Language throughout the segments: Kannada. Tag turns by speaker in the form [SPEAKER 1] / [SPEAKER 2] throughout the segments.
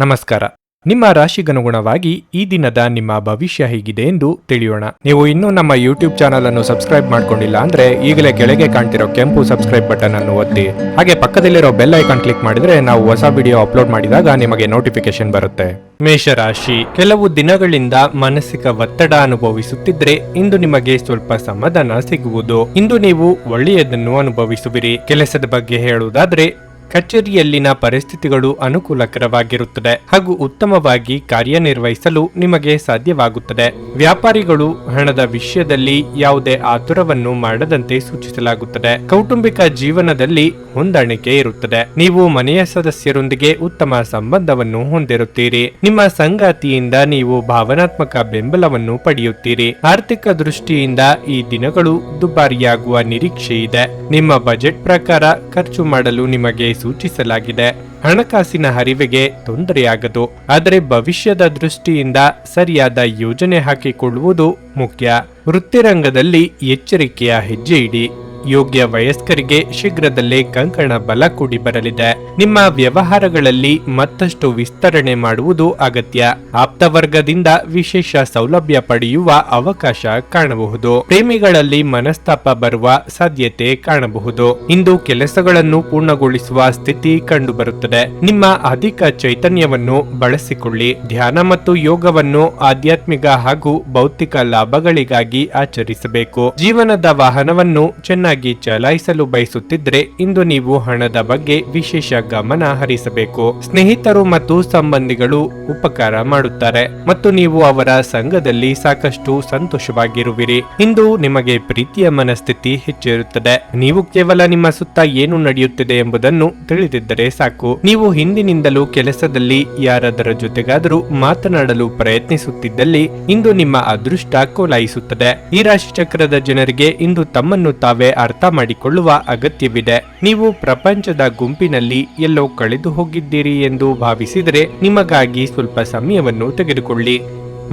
[SPEAKER 1] ನಮಸ್ಕಾರ. ನಿಮ್ಮ ರಾಶಿಗನುಗುಣವಾಗಿ ಈ ದಿನದ ನಿಮ್ಮ ಭವಿಷ್ಯ ಹೇಗಿದೆ ಎಂದು ತಿಳಿಯೋಣ. ನೀವು ಇನ್ನೂ ನಮ್ಮ ಯೂಟ್ಯೂಬ್ ಚಾನಲ್ ಅನ್ನು ಸಬ್ಸ್ಕ್ರೈಬ್ ಮಾಡ್ಕೊಂಡಿಲ್ಲ ಅಂದ್ರೆ ಈಗಲೇ ಕೆಳಗೆ ಕಾಣ್ತಿರೋ ಕೆಂಪು ಸಬ್ಸ್ಕ್ರೈಬ್ ಬಟನ್ ಅನ್ನು ಒತ್ತಿ, ಹಾಗೆ ಪಕ್ಕದಲ್ಲಿರೋ ಬೆಲ್ ಐಕಾನ್ ಕ್ಲಿಕ್ ಮಾಡಿದ್ರೆ ನಾವು ಹೊಸ ವಿಡಿಯೋ ಅಪ್ಲೋಡ್ ಮಾಡಿದಾಗ ನಿಮಗೆ ನೋಟಿಫಿಕೇಶನ್ ಬರುತ್ತೆ. ಮೇಷರಾಶಿ, ಕೆಲವು ದಿನಗಳಿಂದ ಮಾನಸಿಕ ಒತ್ತಡ ಅನುಭವಿಸುತ್ತಿದ್ರೆ ಇಂದು ನಿಮಗೆ ಸ್ವಲ್ಪ ಸಮಾಧಾನ ಸಿಗುವುದು. ಇಂದು ನೀವು ಒಳ್ಳೆಯದನ್ನು ಅನುಭವಿಸುವಿರಿ. ಕೆಲಸದ ಬಗ್ಗೆ ಹೇಳುವುದಾದ್ರೆ ಕಚೇರಿಯಲ್ಲಿನ ಪರಿಸ್ಥಿತಿಗಳು ಅನುಕೂಲಕರವಾಗಿರುತ್ತದೆ ಹಾಗೂ ಉತ್ತಮವಾಗಿ ಕಾರ್ಯನಿರ್ವಹಿಸಲು ನಿಮಗೆ ಸಾಧ್ಯವಾಗುತ್ತದೆ. ವ್ಯಾಪಾರಿಗಳು ಹಣದ ವಿಷಯದಲ್ಲಿ ಯಾವುದೇ ಆತುರವನ್ನು ಮಾಡದಂತೆ ಸೂಚಿಸಲಾಗುತ್ತದೆ. ಕೌಟುಂಬಿಕ ಜೀವನದಲ್ಲಿ ಹೊಂದಾಣಿಕೆ ಇರುತ್ತದೆ. ನೀವು ಮನೆಯ ಸದಸ್ಯರೊಂದಿಗೆ ಉತ್ತಮ ಸಂಬಂಧವನ್ನು ಹೊಂದಿರುತ್ತೀರಿ. ನಿಮ್ಮ ಸಂಗಾತಿಯಿಂದ ನೀವು ಭಾವನಾತ್ಮಕ ಬೆಂಬಲವನ್ನು ಪಡೆಯುತ್ತೀರಿ. ಆರ್ಥಿಕ ದೃಷ್ಟಿಯಿಂದ ಈ ದಿನಗಳು ದುಬಾರಿಯಾಗುವ ನಿರೀಕ್ಷೆ ಇದೆ. ನಿಮ್ಮ ಬಜೆಟ್ ಪ್ರಕಾರ ಖರ್ಚು ಮಾಡಲು ನಿಮಗೆ ಸೂಚಿಸಲಾಗಿದೆ. ಹಣಕಾಸಿನ ಹರಿವಿಗೆ ತೊಂದರೆಯಾಗದು, ಆದರೆ ಭವಿಷ್ಯದ ದೃಷ್ಟಿಯಿಂದ ಸರಿಯಾದ ಯೋಜನೆ ಹಾಕಿಕೊಳ್ಳುವುದು ಮುಖ್ಯ. ವೃತ್ತಿರಂಗದಲ್ಲಿ ಎಚ್ಚರಿಕೆಯ ಹೆಜ್ಜೆ ಇಡಿ. ಯೋಗ್ಯ ವಯಸ್ಕರಿಗೆ ಶೀಘ್ರದಲ್ಲೇ ಕಂಕಣ ಬಲ ಕೂಡಿ ಬರಲಿದೆ. ನಿಮ್ಮ ವ್ಯವಹಾರಗಳಲ್ಲಿ ಮತ್ತಷ್ಟು ವಿಸ್ತರಣೆ ಮಾಡುವುದು ಅಗತ್ಯ. ಆಪ್ತವರ್ಗದಿಂದ ವಿಶೇಷ ಸೌಲಭ್ಯ ಪಡೆಯುವ ಅವಕಾಶ ಕಾಣಬಹುದು. ಪ್ರೇಮಿಗಳಲ್ಲಿ ಮನಸ್ತಾಪ ಬರುವ ಸಾಧ್ಯತೆ ಕಾಣಬಹುದು. ಇಂದು ಕೆಲಸಗಳನ್ನು ಪೂರ್ಣಗೊಳಿಸುವ ಸ್ಥಿತಿ ಕಂಡುಬರುತ್ತದೆ. ನಿಮ್ಮ ಅಧಿಕ ಚೈತನ್ಯವನ್ನು ಬಳಸಿಕೊಳ್ಳಿ. ಧ್ಯಾನ ಮತ್ತು ಯೋಗವನ್ನು ಆಧ್ಯಾತ್ಮಿಕ ಹಾಗೂ ಭೌತಿಕ ಲಾಭಗಳಿಗಾಗಿ ಆಚರಿಸಬೇಕು. ಜೀವನದ ವಾಹನವನ್ನು ಚೆನ್ನಾಗಿ ಚಲಾಯಿಸಲು ಬಯಸುತ್ತಿದ್ರೆ ಇಂದು ನೀವು ಹಣದ ಬಗ್ಗೆ ವಿಶೇಷ ಗಮನ ಹರಿಸಬೇಕು. ಸ್ನೇಹಿತರು ಮತ್ತು ಸಂಬಂಧಿಗಳು ಉಪಕಾರ ಮಾಡುತ್ತಾರೆ ಮತ್ತು ನೀವು ಅವರ ಸಂಘದಲ್ಲಿ ಸಾಕಷ್ಟು ಸಂತೋಷವಾಗಿರುವಿರಿ. ಇಂದು ನಿಮಗೆ ಪ್ರೀತಿಯ ಮನಸ್ಥಿತಿ ಹೆಚ್ಚಿರುತ್ತದೆ. ನೀವು ಕೇವಲ ನಿಮ್ಮ ಸುತ್ತ ಏನು ನಡೆಯುತ್ತಿದೆ ಎಂಬುದನ್ನು ತಿಳಿದಿದ್ದರೆ ಸಾಕು. ನೀವು ಹಿಂದಿನಿಂದಲೂ ಕೆಲಸದಲ್ಲಿ ಯಾರಾದರ ಜೊತೆಗಾದರೂ ಮಾತನಾಡಲು ಪ್ರಯತ್ನಿಸುತ್ತಿದ್ದಲ್ಲಿ ಇಂದು ನಿಮ್ಮ ಅದೃಷ್ಟ ಕೋಲಾಯಿಸುತ್ತದೆ. ಈ ರಾಶಿ ಚಕ್ರದ ಜನರಿಗೆ ಇಂದು ತಮ್ಮನ್ನು ತಾವೇ ಅರ್ಥ ಮಾಡಿಕೊಳ್ಳುವ ಅಗತ್ಯವಿದೆ. ನೀವು ಪ್ರಪಂಚದ ಗುಂಪಿನಲ್ಲಿ ಎಲ್ಲೋ ಕಳೆದು ಹೋಗಿದ್ದೀರಿ ಎಂದು ಭಾವಿಸಿದರೆ ನಿಮಗಾಗಿ ಸ್ವಲ್ಪ ಸಮಯವನ್ನು ತೆಗೆದುಕೊಳ್ಳಿ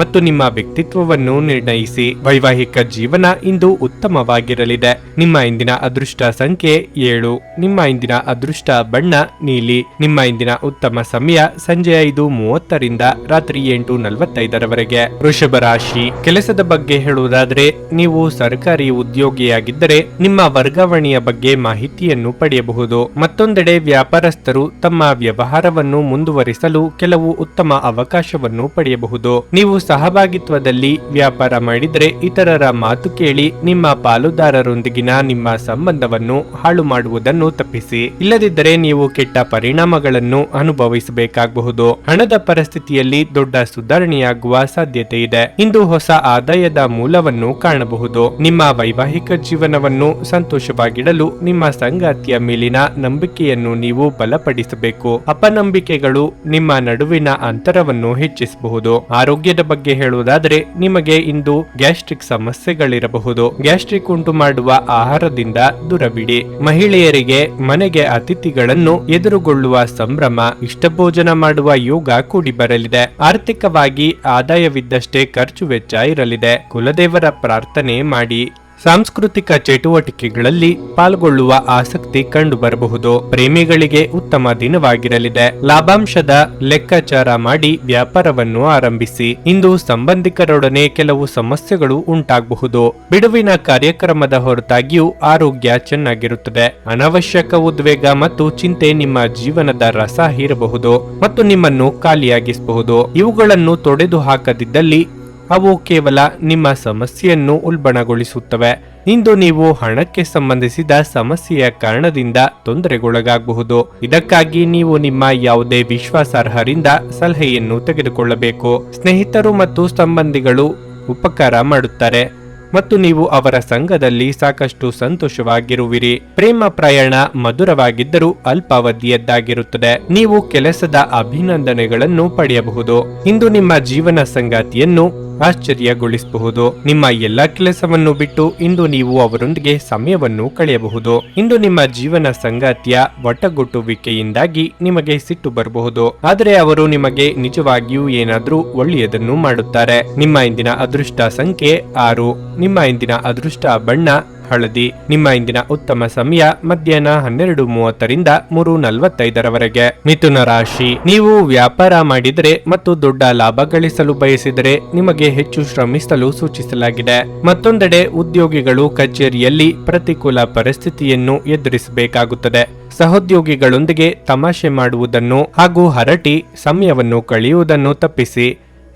[SPEAKER 1] ಮತ್ತು ನಿಮ್ಮ ವ್ಯಕ್ತಿತ್ವವನ್ನು ನಿರ್ಣಯಿಸಿ. ವೈವಾಹಿಕ ಜೀವನ ಇಂದು ಉತ್ತಮವಾಗಿರಲಿದೆ. ನಿಮ್ಮ ಇಂದಿನ ಅದೃಷ್ಟ ಸಂಖ್ಯೆ 7. ನಿಮ್ಮ ಇಂದಿನ ಅದೃಷ್ಟ ಬಣ್ಣ ನೀಲಿ. ನಿಮ್ಮ ಇಂದಿನ ಉತ್ತಮ ಸಮಯ ಸಂಜೆ 5:30ರಿಂದ ರಾತ್ರಿ 8:45ರವರೆಗೆ. ವೃಷಭ ರಾಶಿ, ಕೆಲಸದ ಬಗ್ಗೆ ಹೇಳುವುದಾದ್ರೆ ನೀವು ಸರ್ಕಾರಿ ಉದ್ಯೋಗಿಯಾಗಿದ್ದರೆ ನಿಮ್ಮ ವರ್ಗಾವಣೆಯ ಬಗ್ಗೆ ಮಾಹಿತಿಯನ್ನು ಪಡೆಯಬಹುದು. ಮತ್ತೊಂದೆಡೆ ವ್ಯಾಪಾರಸ್ಥರು ತಮ್ಮ ವ್ಯವಹಾರವನ್ನು ಮುಂದುವರಿಸಲು ಕೆಲವು ಉತ್ತಮ ಅವಕಾಶವನ್ನು ಪಡೆಯಬಹುದು. ನೀವು ಸಹಭಾಗಿತ್ವದಲ್ಲಿ ವ್ಯಾಪಾರ ಮಾಡಿದರೆ ಇತರರ ಮಾತು ಕೇಳಿ ನಿಮ್ಮ ಪಾಲುದಾರರೊಂದಿಗಿನ ನಿಮ್ಮ ಸಂಬಂಧವನ್ನು ಹಾಳು ಮಾಡುವುದನ್ನು ತಪ್ಪಿಸಿ. ಇಲ್ಲದಿದ್ದರೆ ನೀವು ಕೆಟ್ಟ ಪರಿಣಾಮಗಳನ್ನು ಅನುಭವಿಸಬೇಕಾಗಬಹುದು. ಹಣದ ಪರಿಸ್ಥಿತಿಯಲ್ಲಿ ದೊಡ್ಡ ಸುಧಾರಣೆಯಾಗುವ ಸಾಧ್ಯತೆ ಇದೆ. ಇಂದು ಹೊಸ ಆದಾಯದ ಮೂಲವನ್ನು ಕಾಣಬಹುದು. ನಿಮ್ಮ ವೈವಾಹಿಕ ಜೀವನವನ್ನು ಸಂತೋಷವಾಗಿಡಲು ನಿಮ್ಮ ಸಂಗಾತಿಯ ಮೇಲಿನ ನಂಬಿಕೆಯನ್ನು ನೀವು ಬಲಪಡಿಸಬೇಕು. ಅಪನಂಬಿಕೆಗಳು ನಿಮ್ಮ ನಡುವಿನ ಅಂತರವನ್ನು ಹೆಚ್ಚಿಸಬಹುದು. ಆರೋಗ್ಯದ ಬಗ್ಗೆ ಹೇಳುವುದಾದರೆ ನಿಮಗೆ ಇಂದು ಗ್ಯಾಸ್ಟ್ರಿಕ್ ಸಮಸ್ಯೆಗಳಿರಬಹುದು. ಗ್ಯಾಸ್ಟ್ರಿಕ್ ಉಂಟು ಮಾಡುವ ಆಹಾರದಿಂದ ದೂರವಿಡಿ. ಮಹಿಳೆಯರಿಗೆ ಮನೆಗೆ ಅತಿಥಿಗಳನ್ನು ಎದುರುಗೊಳ್ಳುವ ಸಂಭ್ರಮ, ಇಷ್ಟಭೋಜನ ಮಾಡುವ ಯೋಗ ಕೂಡಿ ಬರಲಿದೆ. ಆರ್ಥಿಕವಾಗಿ ಆದಾಯವಿದ್ದಷ್ಟೇ ಖರ್ಚು ವೆಚ್ಚ ಇರಲಿದೆ. ಕುಲದೇವರ ಪ್ರಾರ್ಥನೆ ಮಾಡಿ. ಸಾಂಸ್ಕೃತಿಕ ಚಟುವಟಿಕೆಗಳಲ್ಲಿ ಪಾಲ್ಗೊಳ್ಳುವ ಆಸಕ್ತಿ ಕಂಡುಬರಬಹುದು. ಪ್ರೇಮಿಗಳಿಗೆ ಉತ್ತಮ ದಿನವಾಗಿರಲಿದೆ. ಲಾಭಾಂಶದ ಲೆಕ್ಕಾಚಾರ ಮಾಡಿ ವ್ಯಾಪಾರವನ್ನು ಆರಂಭಿಸಿ. ಇಂದು ಸಂಬಂಧಿಕರೊಡನೆ ಕೆಲವು ಸಮಸ್ಯೆಗಳು ಉಂಟಾಗಬಹುದು. ಬಿಡುವಿನ ಕಾರ್ಯಕ್ರಮದ ಹೊರತಾಗಿಯೂ ಆರೋಗ್ಯ ಚೆನ್ನಾಗಿರುತ್ತದೆ. ಅನವಶ್ಯಕ ಉದ್ವೇಗ ಮತ್ತು ಚಿಂತೆ ನಿಮ್ಮ ಜೀವನದ ರಸ ಹೀರಬಹುದು ಮತ್ತು ನಿಮ್ಮನ್ನು ಖಾಲಿಯಾಗಿಸಬಹುದು. ಇವುಗಳನ್ನು ತೊಡೆದು ಹಾಕದಿದ್ದಲ್ಲಿ ಅವು ಕೇವಲ ನಿಮ್ಮ ಸಮಸ್ಯೆಯನ್ನು ಉಲ್ಬಣಗೊಳಿಸುತ್ತವೆ. ಇಂದು ನೀವು ಹಣಕ್ಕೆ ಸಂಬಂಧಿಸಿದ ಸಮಸ್ಯೆಯ ಕಾರಣದಿಂದ ತೊಂದರೆಗೊಳಗಾಗಬಹುದು. ಇದಕ್ಕಾಗಿ ನೀವು ನಿಮ್ಮ ಯಾವುದೇ ವಿಶ್ವಾಸಾರ್ಹರಿಂದ ಸಲಹೆಯನ್ನು ತೆಗೆದುಕೊಳ್ಳಬೇಕು. ಸ್ನೇಹಿತರು ಮತ್ತು ಸಂಬಂಧಿಗಳು ಉಪಕಾರ ಮಾಡುತ್ತಾರೆ ಮತ್ತು ನೀವು ಅವರ ಸಂಘದಲ್ಲಿ ಸಾಕಷ್ಟು ಸಂತೋಷವಾಗಿರುವಿರಿ. ಪ್ರೇಮ ಪ್ರಯಾಣ ಮಧುರವಾಗಿದ್ದರೂ ಅಲ್ಪಾವಧಿಯದ್ದಾಗಿರುತ್ತದೆ. ನೀವು ಕೆಲಸದ ಅಭಿನಂದನೆಗಳನ್ನು ಪಡೆಯಬಹುದು. ಇಂದು ನಿಮ್ಮ ಜೀವನ ಸಂಗಾತಿಯನ್ನು ಆಶ್ಚರ್ಯಗೊಳಿಸಬಹುದು. ನಿಮ್ಮ ಎಲ್ಲ ಕೆಲಸವನ್ನು ಬಿಟ್ಟು ಇಂದು ನೀವು ಅವರೊಂದಿಗೆ ಸಮಯವನ್ನು ಕಳೆಯಬಹುದು. ಇಂದು ನಿಮ್ಮ ಜೀವನ ಸಂಗಾತಿಯ ಒಟ್ಟಗೊಟ್ಟುವಿಕೆಯಿಂದಾಗಿ ನಿಮಗೆ ಸಿಟ್ಟು ಬರಬಹುದು, ಆದರೆ ಅವರು ನಿಮಗೆ ನಿಜವಾಗಿಯೂ ಏನಾದರೂ ಒಳ್ಳೆಯದನ್ನು ಮಾಡುತ್ತಾರೆ. ನಿಮ್ಮ ಇಂದಿನ ಅದೃಷ್ಟ ಸಂಖ್ಯೆ 6. ನಿಮ್ಮ ಇಂದಿನ ಅದೃಷ್ಟ ಬಣ್ಣ ಹಳದಿ. ನಿಮ್ಮ ಇಂದಿನ ಉತ್ತಮ ಸಮಯ ಮಧ್ಯಾಹ್ನ 12:30ರಿಂದ 3:45ರವರೆಗೆ. ಮಿಥುನ ರಾಶಿ, ನೀವು ವ್ಯಾಪಾರ ಮಾಡಿದರೆ ಮತ್ತು ದೊಡ್ಡ ಲಾಭ ಗಳಿಸಲು ಬಯಸಿದರೆ ನಿಮಗೆ ಹೆಚ್ಚು ಶ್ರಮಿಸಲು ಸೂಚಿಸಲಾಗಿದೆ. ಮತ್ತೊಂದೆಡೆ ಉದ್ಯೋಗಿಗಳು ಕಚೇರಿಯಲ್ಲಿ ಪ್ರತಿಕೂಲ ಪರಿಸ್ಥಿತಿಯನ್ನು ಎದುರಿಸಬೇಕಾಗುತ್ತದೆ. ಸಹೋದ್ಯೋಗಿಗಳೊಂದಿಗೆ ತಮಾಷೆ ಮಾಡುವುದನ್ನು ಹಾಗೂ ಹರಟಿ ಸಮಯವನ್ನು ಕಳೆಯುವುದನ್ನು ತಪ್ಪಿಸಿ,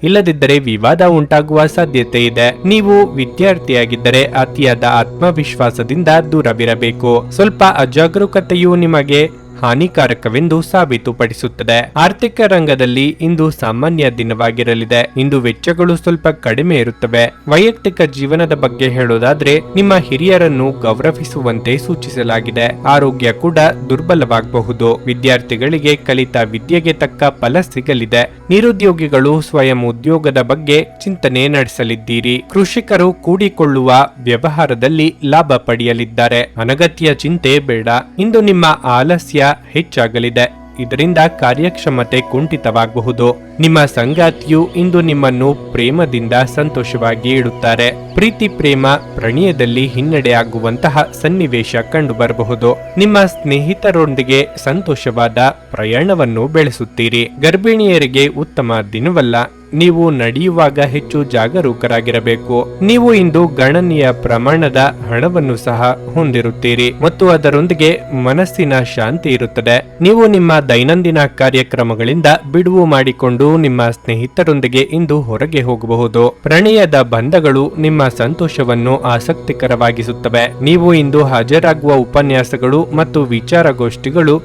[SPEAKER 1] ಇಲ್ಲದಿದ್ದರೆ ವಿವಾದ ಉಂಟಾಗುವ ಸಾಧ್ಯತೆ ಇದೆ. ನೀವು ವಿದ್ಯಾರ್ಥಿಯಾಗಿದ್ದರೆ ಅತಿಯಾದ ಆತ್ಮವಿಶ್ವಾಸದಿಂದ ದೂರವಿರಬೇಕು. ಸ್ವಲ್ಪ ಅಜಾಗರೂಕತೆಯು ನಿಮಗೆ ಹಾನಿಕಾರಕವೆಂದು ಸಾಬೀತುಪಡಿಸುತ್ತದೆ. ಆರ್ಥಿಕ ರಂಗದಲ್ಲಿ ಇಂದು ಸಾಮಾನ್ಯ ದಿನವಾಗಿರಲಿದೆ. ಇಂದು ವೆಚ್ಚಗಳು ಸ್ವಲ್ಪ ಕಡಿಮೆ ಇರುತ್ತವೆ. ವೈಯಕ್ತಿಕ ಜೀವನದ ಬಗ್ಗೆ ಹೇಳೋದಾದ್ರೆ ನಿಮ್ಮ ಹಿರಿಯರನ್ನು ಗೌರವಿಸುವಂತೆ ಸೂಚಿಸಲಾಗಿದೆ. ಆರೋಗ್ಯ ಕೂಡ ದುರ್ಬಲವಾಗಬಹುದು. ವಿದ್ಯಾರ್ಥಿಗಳಿಗೆ ಕಲಿತ ವಿದ್ಯೆಗೆ ತಕ್ಕ ಫಲ ಸಿಗಲಿದೆ. ನಿರುದ್ಯೋಗಿಗಳು ಸ್ವಯಂ ಉದ್ಯೋಗದ ಬಗ್ಗೆ ಚಿಂತನೆ ನಡೆಸಲಿದ್ದೀರಿ. ಕೃಷಿಕರು ಕೂಡಿಕೊಳ್ಳುವ ವ್ಯವಹಾರದಲ್ಲಿ ಲಾಭ ಪಡೆಯಲಿದ್ದಾರೆ. ಅನಗತ್ಯ ಚಿಂತೆ ಬೇಡ. ಇಂದು ನಿಮ್ಮ ಆಲಸ್ಯ ಹೆಚ್ಚಾಗಲಿದೆ. ಇದರಿಂದ ಕಾರ್ಯಕ್ಷಮತೆ ಕುಂಠಿತವಾಗಬಹುದು. ನಿಮ್ಮ ಸಂಗಾತಿಯು ಇಂದು ನಿಮ್ಮನ್ನು ಪ್ರೇಮದಿಂದ ಸಂತೋಷವಾಗಿ ಇಡುತ್ತಾರೆ. ಪ್ರೀತಿ ಪ್ರೇಮ ಪ್ರಣಯದಲ್ಲಿ ಹಿನ್ನಡೆಯಾಗುವಂತಹ ಸನ್ನಿವೇಶ ಕಂಡುಬರಬಹುದು. ನಿಮ್ಮ ಸ್ನೇಹಿತರೊಂದಿಗೆ ಸಂತೋಷವಾದ ಪ್ರಯಾಣವನ್ನು ಬೆಳೆಸುತ್ತೀರಿ. ಗರ್ಭಿಣಿಯರಿಗೆ ಉತ್ತಮ ದಿನವಲ್ಲ. ನೀವು ನಡೆಯುವಾಗ ಹೆಚ್ಚು ಜಾಗರೂಕರಾಗಿರಬೇಕು. ನೀವು ಇಂದು ಗಣನೀಯ ಪ್ರಮಾಣದ ಹಣವನ್ನು ಸಹ ಹೊಂದಿರುತ್ತೀರಿ ಮತ್ತು ಅದರೊಂದಿಗೆ ಮನಸ್ಸಿನ ಶಾಂತಿ ಇರುತ್ತದೆ. ನೀವು ನಿಮ್ಮ ದೈನಂದಿನ ಕಾರ್ಯಕ್ರಮಗಳಿಂದ ಬಿಡುವು ಮಾಡಿಕೊಂಡು ನಿಮ್ಮ ಸ್ನೇಹಿತರೊಂದಿಗೆ ಇಂದು ಹೊರಗೆ ಹೋಗಬಹುದು. ಪ್ರಣಯದ ಬಂಧಗಳು ನಿಮ್ಮ ಸಂತೋಷವನ್ನು ಆಸಕ್ತಿಕರವಾಗಿಸುತ್ತವೆ. ನೀವು ಇಂದು ಹಾಜರಾಗುವ ಉಪನ್ಯಾಸಗಳು ಮತ್ತು ವಿಚಾರಗೋಷ್ಠಿಗಳು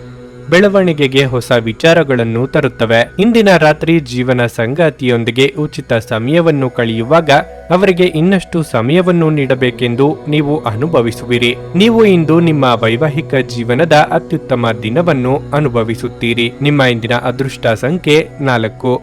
[SPEAKER 1] ಬೆಳವಣಿಗೆಗೆ ಹೊಸ ವಿಚಾರಗಳನ್ನು ತರುತ್ತವೆ. ಇಂದಿನ ರಾತ್ರಿ ಜೀವನ ಸಂಗಾತಿಯೊಂದಿಗೆ ಉಚಿತ ಸಮಯವನ್ನು ಕಳೆಯುವಾಗ ಅವರಿಗೆ ಇನ್ನಷ್ಟು ಸಮಯವನ್ನು ನೀಡಬೇಕೆಂದು ನೀವು ಅನುಭವಿಸುವಿರಿ. ನೀವು ಇಂದು ನಿಮ್ಮ ವೈವಾಹಿಕ ಜೀವನದ ಅತ್ಯುತ್ತಮ ದಿನವನ್ನು ಅನುಭವಿಸುತ್ತೀರಿ. ನಿಮ್ಮ ಇಂದಿನ ಅದೃಷ್ಟ ಸಂಖ್ಯೆ 4.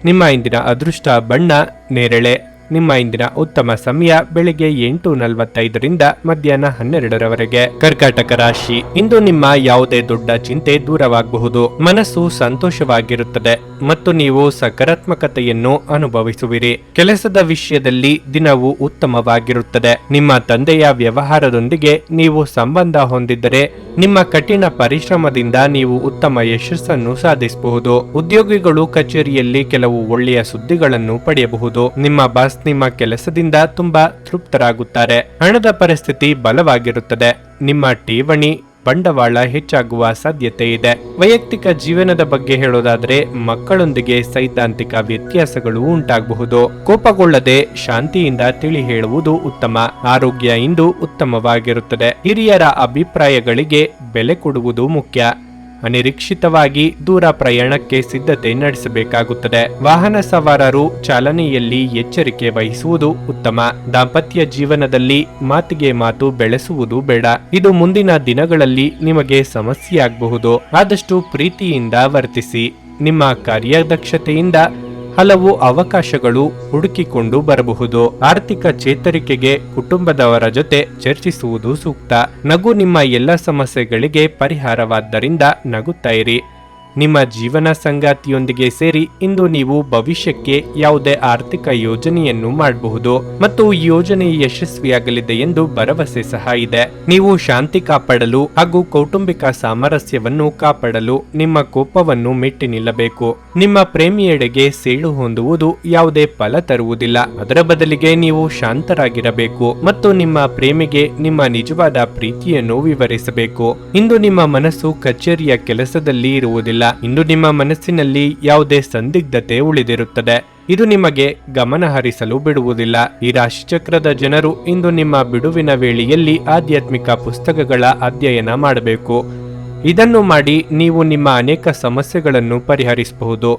[SPEAKER 1] ನಿಮ್ಮ ಇಂದಿನ ಅದೃಷ್ಟ ಬಣ್ಣ ನೇರಳೆ. ನಿಮ್ಮ ಇಂದಿನ ಉತ್ತಮ ಸಮಯ ಬೆಳಿಗ್ಗೆ 8:45ರಿಂದ ಮಧ್ಯಾಹ್ನ 12ರವರೆಗೆ. ಕರ್ಕಾಟಕ ರಾಶಿ, ಇಂದು ನಿಮ್ಮ ಯಾವುದೇ ದೊಡ್ಡ ಚಿಂತೆ ದೂರವಾಗಬಹುದು. ಮನಸ್ಸು ಸಂತೋಷವಾಗಿರುತ್ತದೆ ಮತ್ತು ನೀವು ಸಕಾರಾತ್ಮಕತೆಯನ್ನು ಅನುಭವಿಸುವಿರಿ. ಕೆಲಸದ ವಿಷಯದಲ್ಲಿ ದಿನವು ಉತ್ತಮವಾಗಿರುತ್ತದೆ. ನಿಮ್ಮ ತಂದೆಯ ವ್ಯವಹಾರದೊಂದಿಗೆ ನೀವು ಸಂಬಂಧ ಹೊಂದಿದ್ದರೆ ನಿಮ್ಮ ಕಠಿಣ ಪರಿಶ್ರಮದಿಂದ ನೀವು ಉತ್ತಮ ಯಶಸ್ಸನ್ನು ಸಾಧಿಸಬಹುದು. ಉದ್ಯೋಗಿಗಳು ಕಚೇರಿಯಲ್ಲಿ ಕೆಲವು ಒಳ್ಳೆಯ ಸುದ್ದಿಗಳನ್ನು ಪಡೆಯಬಹುದು. ನಿಮ್ಮ ಬಾಸ್ ನಿಮ್ಮ ಕೆಲಸದಿಂದ ತುಂಬಾ ತೃಪ್ತರಾಗುತ್ತಾರೆ. ಹಣದ ಪರಿಸ್ಥಿತಿ ಬಲವಾಗಿರುತ್ತದೆ. ನಿಮ್ಮ ಠೇವಣಿ ಬಂಡವಾಳ ಹೆಚ್ಚಾಗುವ ಸಾಧ್ಯತೆ ಇದೆ. ವೈಯಕ್ತಿಕ ಜೀವನದ ಬಗ್ಗೆ ಹೇಳೋದಾದ್ರೆ ಮಕ್ಕಳೊಂದಿಗೆ ಸೈದ್ಧಾಂತಿಕ ವ್ಯತ್ಯಾಸಗಳು ಉಂಟಾಗಬಹುದು. ಕೋಪಗೊಳ್ಳದೆ ಶಾಂತಿಯಿಂದ ತಿಳಿ ಹೇಳುವುದು ಉತ್ತಮ. ಆರೋಗ್ಯ ಇಂದು ಉತ್ತಮವಾಗಿರುತ್ತದೆ. ಹಿರಿಯರ ಅಭಿಪ್ರಾಯಗಳಿಗೆ ಬೆಲೆ ಕೊಡುವುದು ಮುಖ್ಯ. ಅನಿರೀಕ್ಷಿತವಾಗಿ ದೂರ ಪ್ರಯಾಣಕ್ಕೆ ಸಿದ್ಧತೆ ನಡೆಸಬೇಕಾಗುತ್ತದೆ. ವಾಹನ ಸವಾರರು ಚಾಲನೆಯಲ್ಲಿ ಎಚ್ಚರಿಕೆ ವಹಿಸುವುದು ಉತ್ತಮ. ದಾಂಪತ್ಯ ಜೀವನದಲ್ಲಿ ಮಾತಿಗೆ ಮಾತು ಬೆಳೆಸುವುದು ಬೇಡ. ಇದು ಮುಂದಿನ ದಿನಗಳಲ್ಲಿ ನಿಮಗೆ ಸಮಸ್ಯೆಯಾಗಬಹುದು. ಆದಷ್ಟು ಪ್ರೀತಿಯಿಂದ ವರ್ತಿಸಿ. ನಿಮ್ಮ ಕಾರ್ಯದಕ್ಷತೆಯಿಂದ ಹಲವು ಅವಕಾಶಗಳು ಹುಡುಕಿಕೊಂಡು ಬರಬಹುದು. ಆರ್ಥಿಕ ಚೇತರಿಕೆಗೆ ಕುಟುಂಬದವರ ಜೊತೆ ಚರ್ಚಿಸುವುದು ಸೂಕ್ತ. ನಗು ನಿಮ್ಮ ಎಲ್ಲ ಸಮಸ್ಯೆಗಳಿಗೆ ಪರಿಹಾರವಾದ್ದರಿಂದ ನಗುತ್ತಾ ಇರಿ. ನಿಮ್ಮ ಜೀವನ ಸಂಗಾತಿಯೊಂದಿಗೆ ಸೇರಿ ಇಂದು ನೀವು ಭವಿಷ್ಯಕ್ಕೆ ಯಾವುದೇ ಆರ್ಥಿಕ ಯೋಜನೆಯನ್ನು ಮಾಡಬಹುದು ಮತ್ತು ಈ ಯೋಜನೆ ಯಶಸ್ವಿಯಾಗಲಿದೆ ಎಂದು ಭರವಸೆ ಸಹ ಇದೆ. ನೀವು ಶಾಂತಿ ಕಾಪಾಡಲು ಹಾಗೂ ಕೌಟುಂಬಿಕ ಸಾಮರಸ್ಯವನ್ನು ಕಾಪಾಡಲು ನಿಮ್ಮ ಕೋಪವನ್ನು ಮೆಟ್ಟಿ ನಿಲ್ಲಬೇಕು. ನಿಮ್ಮ ಪ್ರೇಮಿಯೆಡೆಗೆ ಸೇಡು ಹೊಂದುವುದು ಯಾವುದೇ ಫಲ ತರುವುದಿಲ್ಲ. ಅದರ ಬದಲಿಗೆ ನೀವು ಶಾಂತರಾಗಿರಬೇಕು ಮತ್ತು ನಿಮ್ಮ ಪ್ರೇಮಿಗೆ ನಿಮ್ಮ ನಿಜವಾದ ಪ್ರೀತಿಯನ್ನು ವಿವರಿಸಬೇಕು. ಇಂದು ನಿಮ್ಮ ಮನಸ್ಸು ಕಚೇರಿಯ ಕೆಲಸದಲ್ಲಿ ಇರುವುದಿಲ್ಲ. ಇಂದು ನಿಮ್ಮ ಮನಸ್ಸಿನಲ್ಲಿ ಯಾವುದೇ ಸಂದಿಗ್ಧತೆ ಉಳಿದಿರುತ್ತದೆ. ಇದು ನಿಮಗೆ ಗಮನ ಹರಿಸಲು ಬಿಡುವುದಿಲ್ಲ. ಈ ರಾಶಿಚಕ್ರದ ಜನರು ಇಂದು ನಿಮ್ಮ ಬಿಡುವಿನ ವೇಳೆಯಲ್ಲಿ ಆಧ್ಯಾತ್ಮಿಕ ಪುಸ್ತಕಗಳ ಅಧ್ಯಯನ ಮಾಡಬೇಕು. ಇದನ್ನು ಮಾಡಿ ನೀವು ನಿಮ್ಮ ಅನೇಕ ಸಮಸ್ಯೆಗಳನ್ನು ಪರಿಹರಿಸಬಹುದು.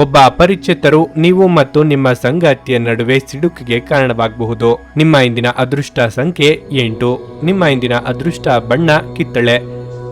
[SPEAKER 1] ಒಬ್ಬ ಅಪರಿಚಿತರು ನೀವು ಮತ್ತು ನಿಮ್ಮ ಸಂಗಾತಿಯ ನಡುವೆ ಸಿಡುಕಿಗೆ ಕಾರಣವಾಗಬಹುದು. ನಿಮ್ಮ ಇಂದಿನ ಅದೃಷ್ಟ ಸಂಖ್ಯೆ 8. ನಿಮ್ಮ ಇಂದಿನ ಅದೃಷ್ಟ ಬಣ್ಣ ಕಿತ್ತಳೆ.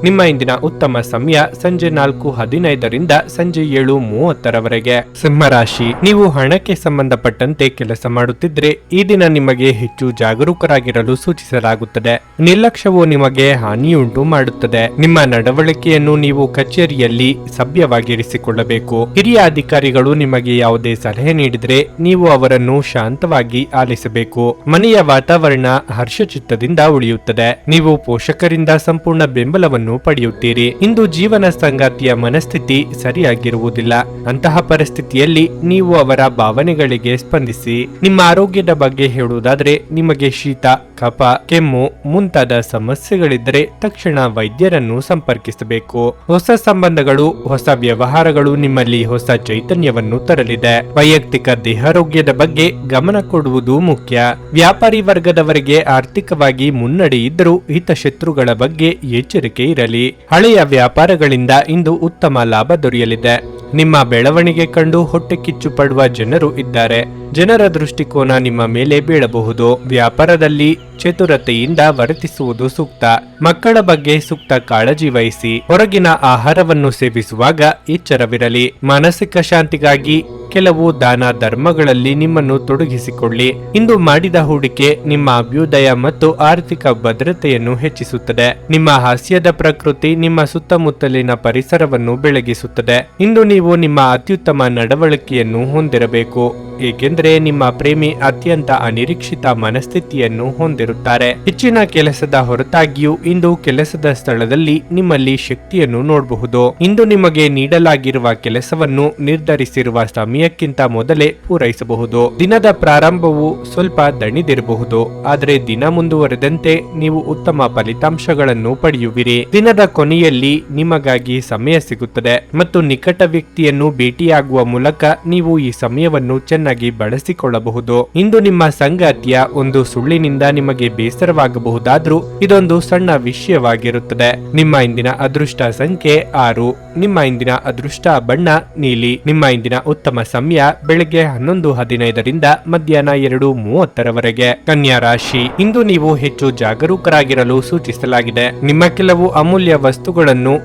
[SPEAKER 1] ನಿಮ್ಮ ಇಂದಿನ ಉತ್ತಮ ಸಮಯ ಸಂಜೆ 4:15ರಿಂದ ಸಂಜೆ 7:30ರವರೆಗೆ. ಸಿಂಹರಾಶಿ, ನೀವು ಹಣಕ್ಕೆ ಸಂಬಂಧಪಟ್ಟಂತೆ ಕೆಲಸ ಮಾಡುತ್ತಿದ್ರೆ ಈ ದಿನ ನಿಮಗೆ ಹೆಚ್ಚು ಜಾಗರೂಕರಾಗಿರಲು ಸೂಚಿಸಲಾಗುತ್ತದೆ. ನಿರ್ಲಕ್ಷ್ಯವು ನಿಮಗೆ ಹಾನಿಯುಂಟು ಮಾಡುತ್ತದೆ. ನಿಮ್ಮ ನಡವಳಿಕೆಯನ್ನು ನೀವು ಕಚೇರಿಯಲ್ಲಿ ಸಭ್ಯವಾಗಿರಿಸಿಕೊಳ್ಳಬೇಕು. ಹಿರಿಯ ಅಧಿಕಾರಿಗಳು ನಿಮಗೆ ಯಾವುದೇ ಸಲಹೆ ನೀಡಿದರೆ ನೀವು ಅವರನ್ನು ಶಾಂತವಾಗಿ ಆಲಿಸಬೇಕು. ಮನೆಯ ವಾತಾವರಣ ಹರ್ಷಚಿತ್ತದಿಂದ ಉಳಿಯುತ್ತದೆ. ನೀವು ಪೋಷಕರಿಂದ ಸಂಪೂರ್ಣ ಬೆಂಬಲವನ್ನು ಪಡೆಯುತ್ತೀರಿ. ಇಂದು ಜೀವನ ಸಂಗಾತಿಯ ಮನಸ್ಥಿತಿ ಸರಿಯಾಗಿರುವುದಿಲ್ಲ. ಅಂತಹ ಪರಿಸ್ಥಿತಿಯಲ್ಲಿ ನೀವು ಅವರ ಭಾವನೆಗಳಿಗೆ ಸ್ಪಂದಿಸಿ. ನಿಮ್ಮ ಆರೋಗ್ಯದ ಬಗ್ಗೆ ಹೇಳುವುದಾದ್ರೆ ನಿಮಗೆ ಶೀತ, ಕಫ, ಕೆಮ್ಮು ಮುಂತಾದ ಸಮಸ್ಯೆಗಳಿದ್ದರೆ ತಕ್ಷಣ ವೈದ್ಯರನ್ನು ಸಂಪರ್ಕಿಸಬೇಕು. ಹೊಸ ಸಂಬಂಧಗಳು, ಹೊಸ ವ್ಯವಹಾರಗಳು ನಿಮ್ಮಲ್ಲಿ ಹೊಸ ಚೈತನ್ಯವನ್ನು ತರಲಿದೆ. ವೈಯಕ್ತಿಕ ದೇಹಾರೋಗ್ಯದ ಬಗ್ಗೆ ಗಮನ ಕೊಡುವುದು ಮುಖ್ಯ. ವ್ಯಾಪಾರಿ ವರ್ಗದವರಿಗೆ ಆರ್ಥಿಕವಾಗಿ ಮುನ್ನಡೆ ಇದ್ದರೂ ಹಿತಶತ್ರುಗಳ ಬಗ್ಗೆ ಎಚ್ಚರಿಕೆ ಇರಲಿ. ಹಳೆಯ ವ್ಯಾಪಾರಗಳಿಂದ ಇಂದು ಉತ್ತಮ ಲಾಭ ದೊರೆಯಲಿದೆ. ನಿಮ್ಮ ಬೆಳವಣಿಗೆ ಕಂಡು ಹೊಟ್ಟೆ ಕಿಚ್ಚು ಪಡುವ ಜನರು ಇದ್ದಾರೆ. ಜನರ ದೃಷ್ಟಿಕೋನ ನಿಮ್ಮ ಮೇಲೆ ಬೀಳಬಹುದು. ವ್ಯಾಪಾರದಲ್ಲಿ ಚತುರತೆಯಿಂದ ವರ್ತಿಸುವುದು ಸೂಕ್ತ. ಮಕ್ಕಳ ಬಗ್ಗೆ ಸೂಕ್ತ ಕಾಳಜಿ ವಹಿಸಿ. ಹೊರಗಿನ ಆಹಾರವನ್ನು ಸೇವಿಸುವಾಗ ಎಚ್ಚರವಿರಲಿ. ಮಾನಸಿಕ ಶಾಂತಿಗಾಗಿ ಕೆಲವು ದಾನ ಧರ್ಮಗಳಲ್ಲಿ ನಿಮ್ಮನ್ನು ತೊಡಗಿಸಿಕೊಳ್ಳಿ. ಇಂದು ಮಾಡಿದ ಹೂಡಿಕೆ ನಿಮ್ಮ ಅಭ್ಯುದಯ ಮತ್ತು ಆರ್ಥಿಕ ಭದ್ರತೆಯನ್ನು ಹೆಚ್ಚಿಸುತ್ತದೆ. ನಿಮ್ಮ ಹಾಸ್ಯದ ಪ್ರಕೃತಿ ನಿಮ್ಮ ಸುತ್ತಮುತ್ತಲಿನ ಪರಿಸರವನ್ನು ಬೆಳಗಿಸುತ್ತದೆ. ಇಂದು ನೀವು ನಿಮ್ಮ ಅತ್ಯುತ್ತಮ ನಡವಳಿಕೆಯನ್ನು ಹೊಂದಿರಬೇಕು, ಏಕೆಂದರೆ ನಿಮ್ಮ ಪ್ರೇಮಿ ಅತ್ಯಂತ ಅನಿರೀಕ್ಷಿತ ಮನಸ್ಥಿತಿಯನ್ನು ಹೊಂದಿರುತ್ತಾರೆ. ಹೆಚ್ಚಿನ ಕೆಲಸದ ಹೊರತಾಗಿಯೂ ಇಂದು ಕೆಲಸದ ಸ್ಥಳದಲ್ಲಿ ನಿಮ್ಮಲ್ಲಿ ಶಕ್ತಿಯನ್ನು ನೋಡಬಹುದು. ಇಂದು ನಿಮಗೆ ನೀಡಲಾಗಿರುವ ಕೆಲಸವನ್ನು ನಿರ್ಧರಿಸಿರುವ ಸಮಯಕ್ಕಿಂತ ಮೊದಲೇ ಪೂರೈಸಬಹುದು. ದಿನದ ಪ್ರಾರಂಭವು ಸ್ವಲ್ಪ ದಣಿದಿರಬಹುದು, ಆದರೆ ದಿನ ಮುಂದುವರೆದಂತೆ ನೀವು ಉತ್ತಮ ಫಲಿತಾಂಶಗಳನ್ನು ಪಡೆಯುವಿರಿ. ದಿನದ ಕೊನೆಯಲ್ಲಿ ನಿಮಗಾಗಿ ಸಮಯ ಸಿಗುತ್ತದೆ ಮತ್ತು ನಿಕಟ ವ್ಯಕ್ತಿಯನ್ನು ಭೇಟಿಯಾಗುವ ಮೂಲಕ ನೀವು ಈ ಸಮಯವನ್ನು ಚೆನ್ನಾಗಿ ಬಳಸಿಕೊಳ್ಳಬಹುದು. ಇಂದು ನಿಮ್ಮ ಸಂಗಾತಿಯ ಒಂದು ಸುಳ್ಳಿನಿಂದ ನಿಮಗೆ ಬೇಸರವಾಗಬಹುದಾದ್ರೂ ಇದೊಂದು ಸಣ್ಣ ವಿಷಯವಾಗಿರುತ್ತದೆ. ನಿಮ್ಮ ಇಂದಿನ ಅದೃಷ್ಟ ಸಂಖ್ಯೆ 6. ನಿಮ್ಮ ಇಂದಿನ ಅದೃಷ್ಟ ಬಣ್ಣ ನೀಲಿ. ನಿಮ್ಮ ಇಂದಿನ ಉತ್ತಮ ಸಮಯ ಬೆಳಗ್ಗೆ 11:15ರಿಂದ ಮಧ್ಯಾಹ್ನ 2:30ರವರೆಗೆ. ಕನ್ಯಾ ರಾಶಿ, ಇಂದು ನೀವು ಹೆಚ್ಚು ಜಾಗರೂಕರಾಗಿರಲು ಸೂಚಿಸಲಾಗಿದೆ. ನಿಮ್ಮ ಕೆಲವು ಅಮೂಲ್ಯ ವಸ್ತುಗಳನ್ನು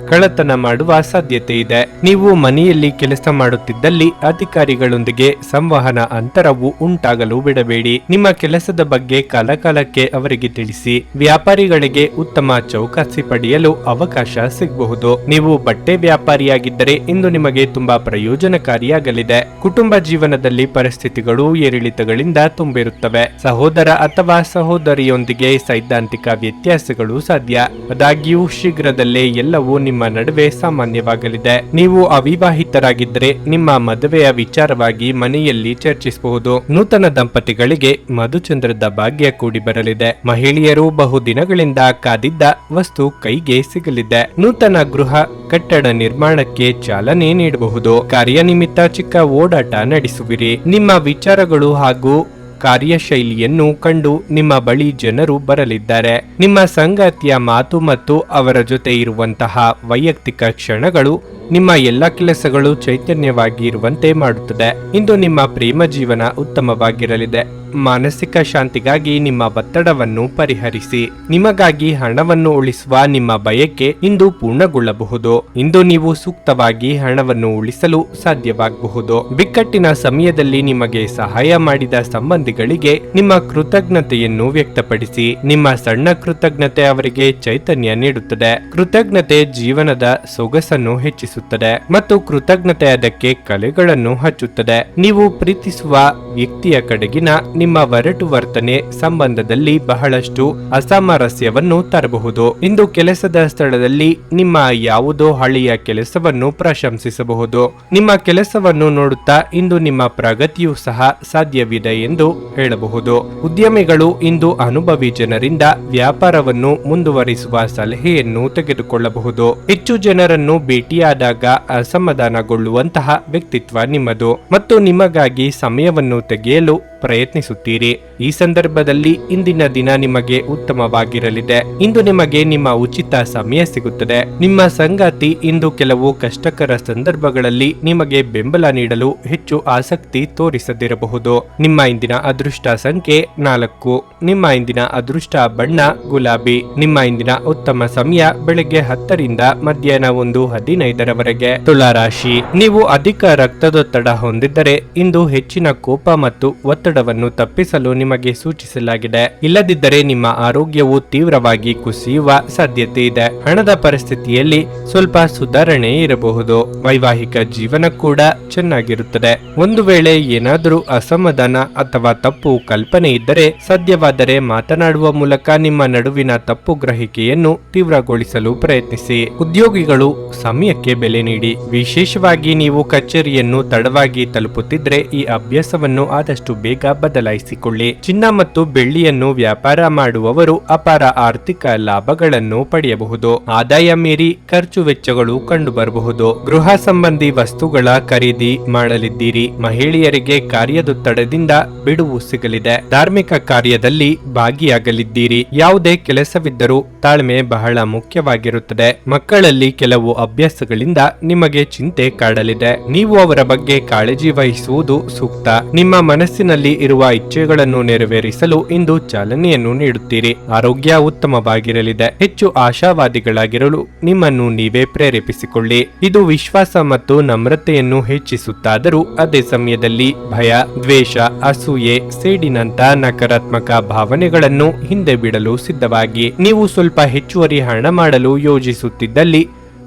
[SPEAKER 1] ಕಳ್ಳತನ ಮಾಡುವ ಸಾಧ್ಯತೆ ಇದೆ. ನೀವು ಮನೆಯಲ್ಲಿ ಕೆಲಸ ಮಾಡುತ್ತಿದ್ದಲ್ಲಿ ಅಧಿಕಾರಿಗಳೊಂದಿಗೆ ಸಂವಹನ ಅಂತರವು ಉಂಟಾಗಲು ಬಿಡಬೇಡಿ. ನಿಮ್ಮ ಕೆಲಸದ ಬಗ್ಗೆ ಕಾಲಕಾಲಕ್ಕೆ ಅವರಿಗೆ ತಿಳಿಸಿ. ವ್ಯಾಪಾರಿಗಳಿಗೆ ಉತ್ತಮ ಚೌಕಾಸಿ ಪಡೆಯಲು ಅವಕಾಶ ಸಿಗಬಹುದು. ನೀವು ಬಟ್ಟೆ ವ್ಯಾಪಾರಿಯಾಗಿದ್ದರೆ ಇಂದು ನಿಮಗೆ ತುಂಬಾ ಪ್ರಯೋಜನಕಾರಿಯಾಗಲಿದೆ. ಕುಟುಂಬ ಜೀವನದಲ್ಲಿ ಪರಿಸ್ಥಿತಿಗಳು ಏರಿಳಿತಗಳಿಂದ ತುಂಬಿರುತ್ತವೆ. ಸಹೋದರ ಅಥವಾ ಸಹೋದರಿಯೊಂದಿಗೆ ಸೈದ್ಧಾಂತಿಕ ವ್ಯತ್ಯಾಸಗಳು ಸಾಧ್ಯ. ಆದಾಗ್ಯೂ ಶೀಘ್ರದಲ್ಲೇ ಎಲ್ಲವೂ ನಿಮ್ಮ ನಡುವೆ ಸಾಮಾನ್ಯವಾಗಲಿದೆ. ನೀವು ಅವಿವಾಹಿತರಾಗಿದ್ದರೆ ನಿಮ್ಮ ಮದುವೆಯ ವಿಚಾರವಾಗಿ ಮನೆಯಲ್ಲಿ ಚರ್ಚಿಸಬಹುದು. ನೂತನ ದಂಪತಿಗಳಿಗೆ ಮಧುಚಂದ್ರದ ಭಾಗ್ಯ ಕೂಡಿ ಬರಲಿದೆ. ಮಹಿಳೆಯರು ಬಹುದಿನಗಳಿಂದ ಕಾದಿದ್ದ ವಸ್ತು ಕೈಗೆ ಸಿಗಲಿದೆ. ನೂತನ ಗೃಹ ಕಟ್ಟಡ ನಿರ್ಮಾಣಕ್ಕೆ ಚಾಲನೆ ನೀಡಬಹುದು. ಕಾರ್ಯನಿಮಿತ್ತ ಚಿಕ್ಕ ಓಡಾಟ ನಡೆಸುವಿರಿ. ನಿಮ್ಮ ವಿಚಾರಗಳು ಹಾಗೂ ಕಾರ್ಯಶೈಲಿಯನ್ನು ಕಂಡು ನಿಮ್ಮ ಬಳಿ ಜನರು ಬರಲಿದ್ದಾರೆ. ನಿಮ್ಮ ಸಂಗಾತಿಯ ಮಾತು ಮತ್ತು ಅವರ ಜೊತೆ ಇರುವಂತಹ ವೈಯಕ್ತಿಕ ಕ್ಷಣಗಳು ನಿಮ್ಮ ಎಲ್ಲ ಕೆಲಸಗಳು ಚೈತನ್ಯವಾಗಿ ಇರುವಂತೆ ಮಾಡುತ್ತದೆ. ಇಂದು ನಿಮ್ಮ ಪ್ರೇಮ ಜೀವನ ಉತ್ತಮವಾಗಿರಲಿದೆ. ಮಾನಸಿಕ ಶಾಂತಿಗಾಗಿ ನಿಮ್ಮ ಒತ್ತಡವನ್ನು ಪರಿಹರಿಸಿ. ನಿಮಗಾಗಿ ಹಣವನ್ನು ಉಳಿಸುವ ನಿಮ್ಮ ಬಯಕೆ ಇಂದು ಪೂರ್ಣಗೊಳ್ಳಬಹುದು. ಇಂದು ನೀವು ಸೂಕ್ತವಾಗಿ ಹಣವನ್ನು ಉಳಿಸಲು ಸಾಧ್ಯವಾಗಬಹುದು. ಬಿಕ್ಕಟ್ಟಿನ ಸಮಯದಲ್ಲಿ ನಿಮಗೆ ಸಹಾಯ ಮಾಡಿದ ಸಂಬಂಧಿಗಳಿಗೆ ನಿಮ್ಮ ಕೃತಜ್ಞತೆಯನ್ನು ವ್ಯಕ್ತಪಡಿಸಿ. ನಿಮ್ಮ ಸಣ್ಣ ಕೃತಜ್ಞತೆ ಅವರಿಗೆ ಚೈತನ್ಯ ನೀಡುತ್ತದೆ. ಕೃತಜ್ಞತೆ ಜೀವನದ ಸೊಗಸನ್ನು ಹೆಚ್ಚಿಸುತ್ತದೆ ಮತ್ತು ಕೃತಜ್ಞತೆ ಅದಕ್ಕೆ ಕಲೆಗಳನ್ನು ಹಚ್ಚುತ್ತದೆ. ನೀವು ಪ್ರೀತಿಸುವ ವ್ಯಕ್ತಿಯ ಕಡೆಗಿನ ನಿಮ್ಮ ಒರಟು ವರ್ತನೆ ಸಂಬಂಧದಲ್ಲಿ ಬಹಳಷ್ಟು ಅಸಾಮರಸ್ಯವನ್ನು ತರಬಹುದು. ಇಂದು ಕೆಲಸದ ಸ್ಥಳದಲ್ಲಿ ನಿಮ್ಮ ಯಾವುದೋ ಹಳೆಯ ಕೆಲಸವನ್ನು ಪ್ರಶಂಸಿಸಬಹುದು. ನಿಮ್ಮ ಕೆಲಸವನ್ನು ನೋಡುತ್ತಾ ಇಂದು ನಿಮ್ಮ ಪ್ರಗತಿಯೂ ಸಹ ಸಾಧ್ಯವಿದೆ ಎಂದು ಹೇಳಬಹುದು. ಉದ್ಯಮಿಗಳು ಇಂದು ಅನುಭವಿ ಜನರಿಂದ ವ್ಯಾಪಾರವನ್ನು ಮುಂದುವರಿಸುವ ಸಲಹೆಯನ್ನು ತೆಗೆದುಕೊಳ್ಳಬಹುದು. ಹೆಚ್ಚು ಜನರನ್ನು ಭೇಟಿಯಾದಾಗ ಅಸಮಾಧಾನಗೊಳ್ಳುವಂತಹ ವ್ಯಕ್ತಿತ್ವ ನಿಮ್ಮದು ಮತ್ತು ನಿಮಗಾಗಿ ಸಮಯವನ್ನು ತೆಗೆಯಲು ಪ್ರಯತ್ನಿಸುತ್ತೀರಿ. ಈ ಸಂದರ್ಭದಲ್ಲಿ ಇಂದಿನ ದಿನ ನಿಮಗೆ ಉತ್ತಮವಾಗಿರಲಿದೆ. ಇಂದು ನಿಮಗೆ ನಿಮ್ಮ ಉಚಿತ ಸಮಯ ಸಿಗುತ್ತದೆ. ನಿಮ್ಮ ಸಂಗಾತಿ ಇಂದು ಕೆಲವು ಕಷ್ಟಕರ ಸಂದರ್ಭಗಳಲ್ಲಿ ನಿಮಗೆ ಬೆಂಬಲ ನೀಡಲು ಹೆಚ್ಚು ಆಸಕ್ತಿ ತೋರಿಸದಿರಬಹುದು. ನಿಮ್ಮ ಇಂದಿನ ಅದೃಷ್ಟ ಸಂಖ್ಯೆ 4. ನಿಮ್ಮ ಇಂದಿನ ಅದೃಷ್ಟ ಬಣ್ಣ ಗುಲಾಬಿ. ನಿಮ್ಮ ಇಂದಿನ ಉತ್ತಮ ಸಮಯ ಬೆಳಗ್ಗೆ 10 ರಿಂದ ಮಧ್ಯಾಹ್ನ 1:15 ತುಲಾ ರಾಶಿ. ನೀವು ಅಧಿಕ ರಕ್ತದೊತ್ತಡ ಹೊಂದಿದ್ದರೆ ಇಂದು ಹೆಚ್ಚಿನ ಕೋಪ ಮತ್ತು ಒತ್ತಡವನ್ನು ತಪ್ಪಿಸಲು ನಿಮಗೆ ಸೂಚಿಸಲಾಗಿದೆ. ಇಲ್ಲದಿದ್ದರೆ ನಿಮ್ಮ ಆರೋಗ್ಯವು ತೀವ್ರವಾಗಿ ಕುಸಿಯುವ ಸಾಧ್ಯತೆ ಇದೆ. ಹಣದ ಪರಿಸ್ಥಿತಿಯಲ್ಲಿ ಸ್ವಲ್ಪ ಸುಧಾರಣೆ ಇರಬಹುದು. ವೈವಾಹಿಕ ಜೀವನ ಕೂಡ ಚೆನ್ನಾಗಿರುತ್ತದೆ. ಒಂದು ವೇಳೆ ಏನಾದರೂ ಅಸಮಾಧಾನ ಅಥವಾ ತಪ್ಪು ಕಲ್ಪನೆ ಇದ್ದರೆ ಸಾಧ್ಯವಾದರೆ ಮಾತನಾಡುವ ಮೂಲಕ ನಿಮ್ಮ ನಡುವಿನ ತಪ್ಪು ಗ್ರಹಿಕೆಯನ್ನು ತೀವ್ರಗೊಳಿಸಲು ಪ್ರಯತ್ನಿಸಿ. ಉದ್ಯೋಗಿಗಳು ಸಮಯಕ್ಕೆ ಬೆಲೆ ನೀಡಿ. ವಿಶೇಷವಾಗಿ ನೀವು ಕಚೇರಿಯನ್ನು ತಡವಾಗಿ ತಲುಪುತ್ತಿದ್ರೆ ಈ ಅಭ್ಯಾಸವನ್ನು ಆದಷ್ಟು ಬೇಗ ಬದಲಾಯಿಸಿಕೊಳ್ಳಿ. ಚಿನ್ನ ಮತ್ತು ಬೆಳ್ಳಿಯನ್ನು ವ್ಯಾಪಾರ ಮಾಡುವವರು ಅಪಾರ ಆರ್ಥಿಕ ಲಾಭಗಳನ್ನು ಪಡೆಯಬಹುದು. ಆದಾಯ ಮೀರಿ ಖರ್ಚು ವೆಚ್ಚಗಳು ಕಂಡುಬರಬಹುದು. ಗೃಹ ಸಂಬಂಧಿ ವಸ್ತುಗಳ ಖರೀದಿ ಮಾಡಲಿದ್ದೀರಿ. ಮಹಿಳೆಯರಿಗೆ ಕಾರ್ಯದೊತ್ತಡದಿಂದ ಬಿಡುವು ಸಿಗಲಿದೆ. ಧಾರ್ಮಿಕ ಕಾರ್ಯದಲ್ಲಿ ಭಾಗಿಯಾಗಲಿದ್ದೀರಿ. ಯಾವುದೇ ಕೆಲಸವಿದ್ದರೂ ತಾಳ್ಮೆ ಬಹಳ ಮುಖ್ಯವಾಗಿರುತ್ತದೆ. ಮಕ್ಕಳಲ್ಲಿ ಕೆಲವು ಅಭ್ಯಾಸಗಳಿಂದ ನಿಮಗೆ ಚಿಂತೆ ಕಾಡಲಿದೆ. ನೀವು ಅವರ ಬಗ್ಗೆ ಕಾಳಜಿ ವಹಿಸುವುದು ಸೂಕ್ತ. ನಿಮ್ಮ ಮನಸ್ಸಿನಲ್ಲಿ ಇರುವ ಇಚ್ಛೆಗಳನ್ನು ನೆರವೇರಿಸಲು ಇಂದು ಚಾಲನೆಯನ್ನು ನೀಡುತ್ತೀರಿ. ಆರೋಗ್ಯ ಉತ್ತಮವಾಗಿರಲಿದೆ. ಹೆಚ್ಚು ಆಶಾವಾದಿಗಳಾಗಿರಲು ನಿಮ್ಮನ್ನು ನೀವೇ ಪ್ರೇರೇಪಿಸಿಕೊಳ್ಳಿ. ಇದು ವಿಶ್ವಾಸ ಮತ್ತು ನಮ್ರತೆಯನ್ನು ಹೆಚ್ಚಿಸುತ್ತಾದರೂ ಅದೇ ಸಮಯದಲ್ಲಿ ಭಯ, ದ್ವೇಷ, ಅಸೂಯೆ, ಸೇಡಿನಂತ ನಕಾರಾತ್ಮಕ ಭಾವನೆಗಳನ್ನು ಹಿಂದೆ ಬಿಡಲು ಸಿದ್ಧವಾಗಿ. ನೀವು ಸ್ವಲ್ಪ ಹೆಚ್ಚುವರಿ ಹಣ ಮಾಡಲು ಯೋಜಿಸುತ್ತಿದ್ದಲ್ಲಿ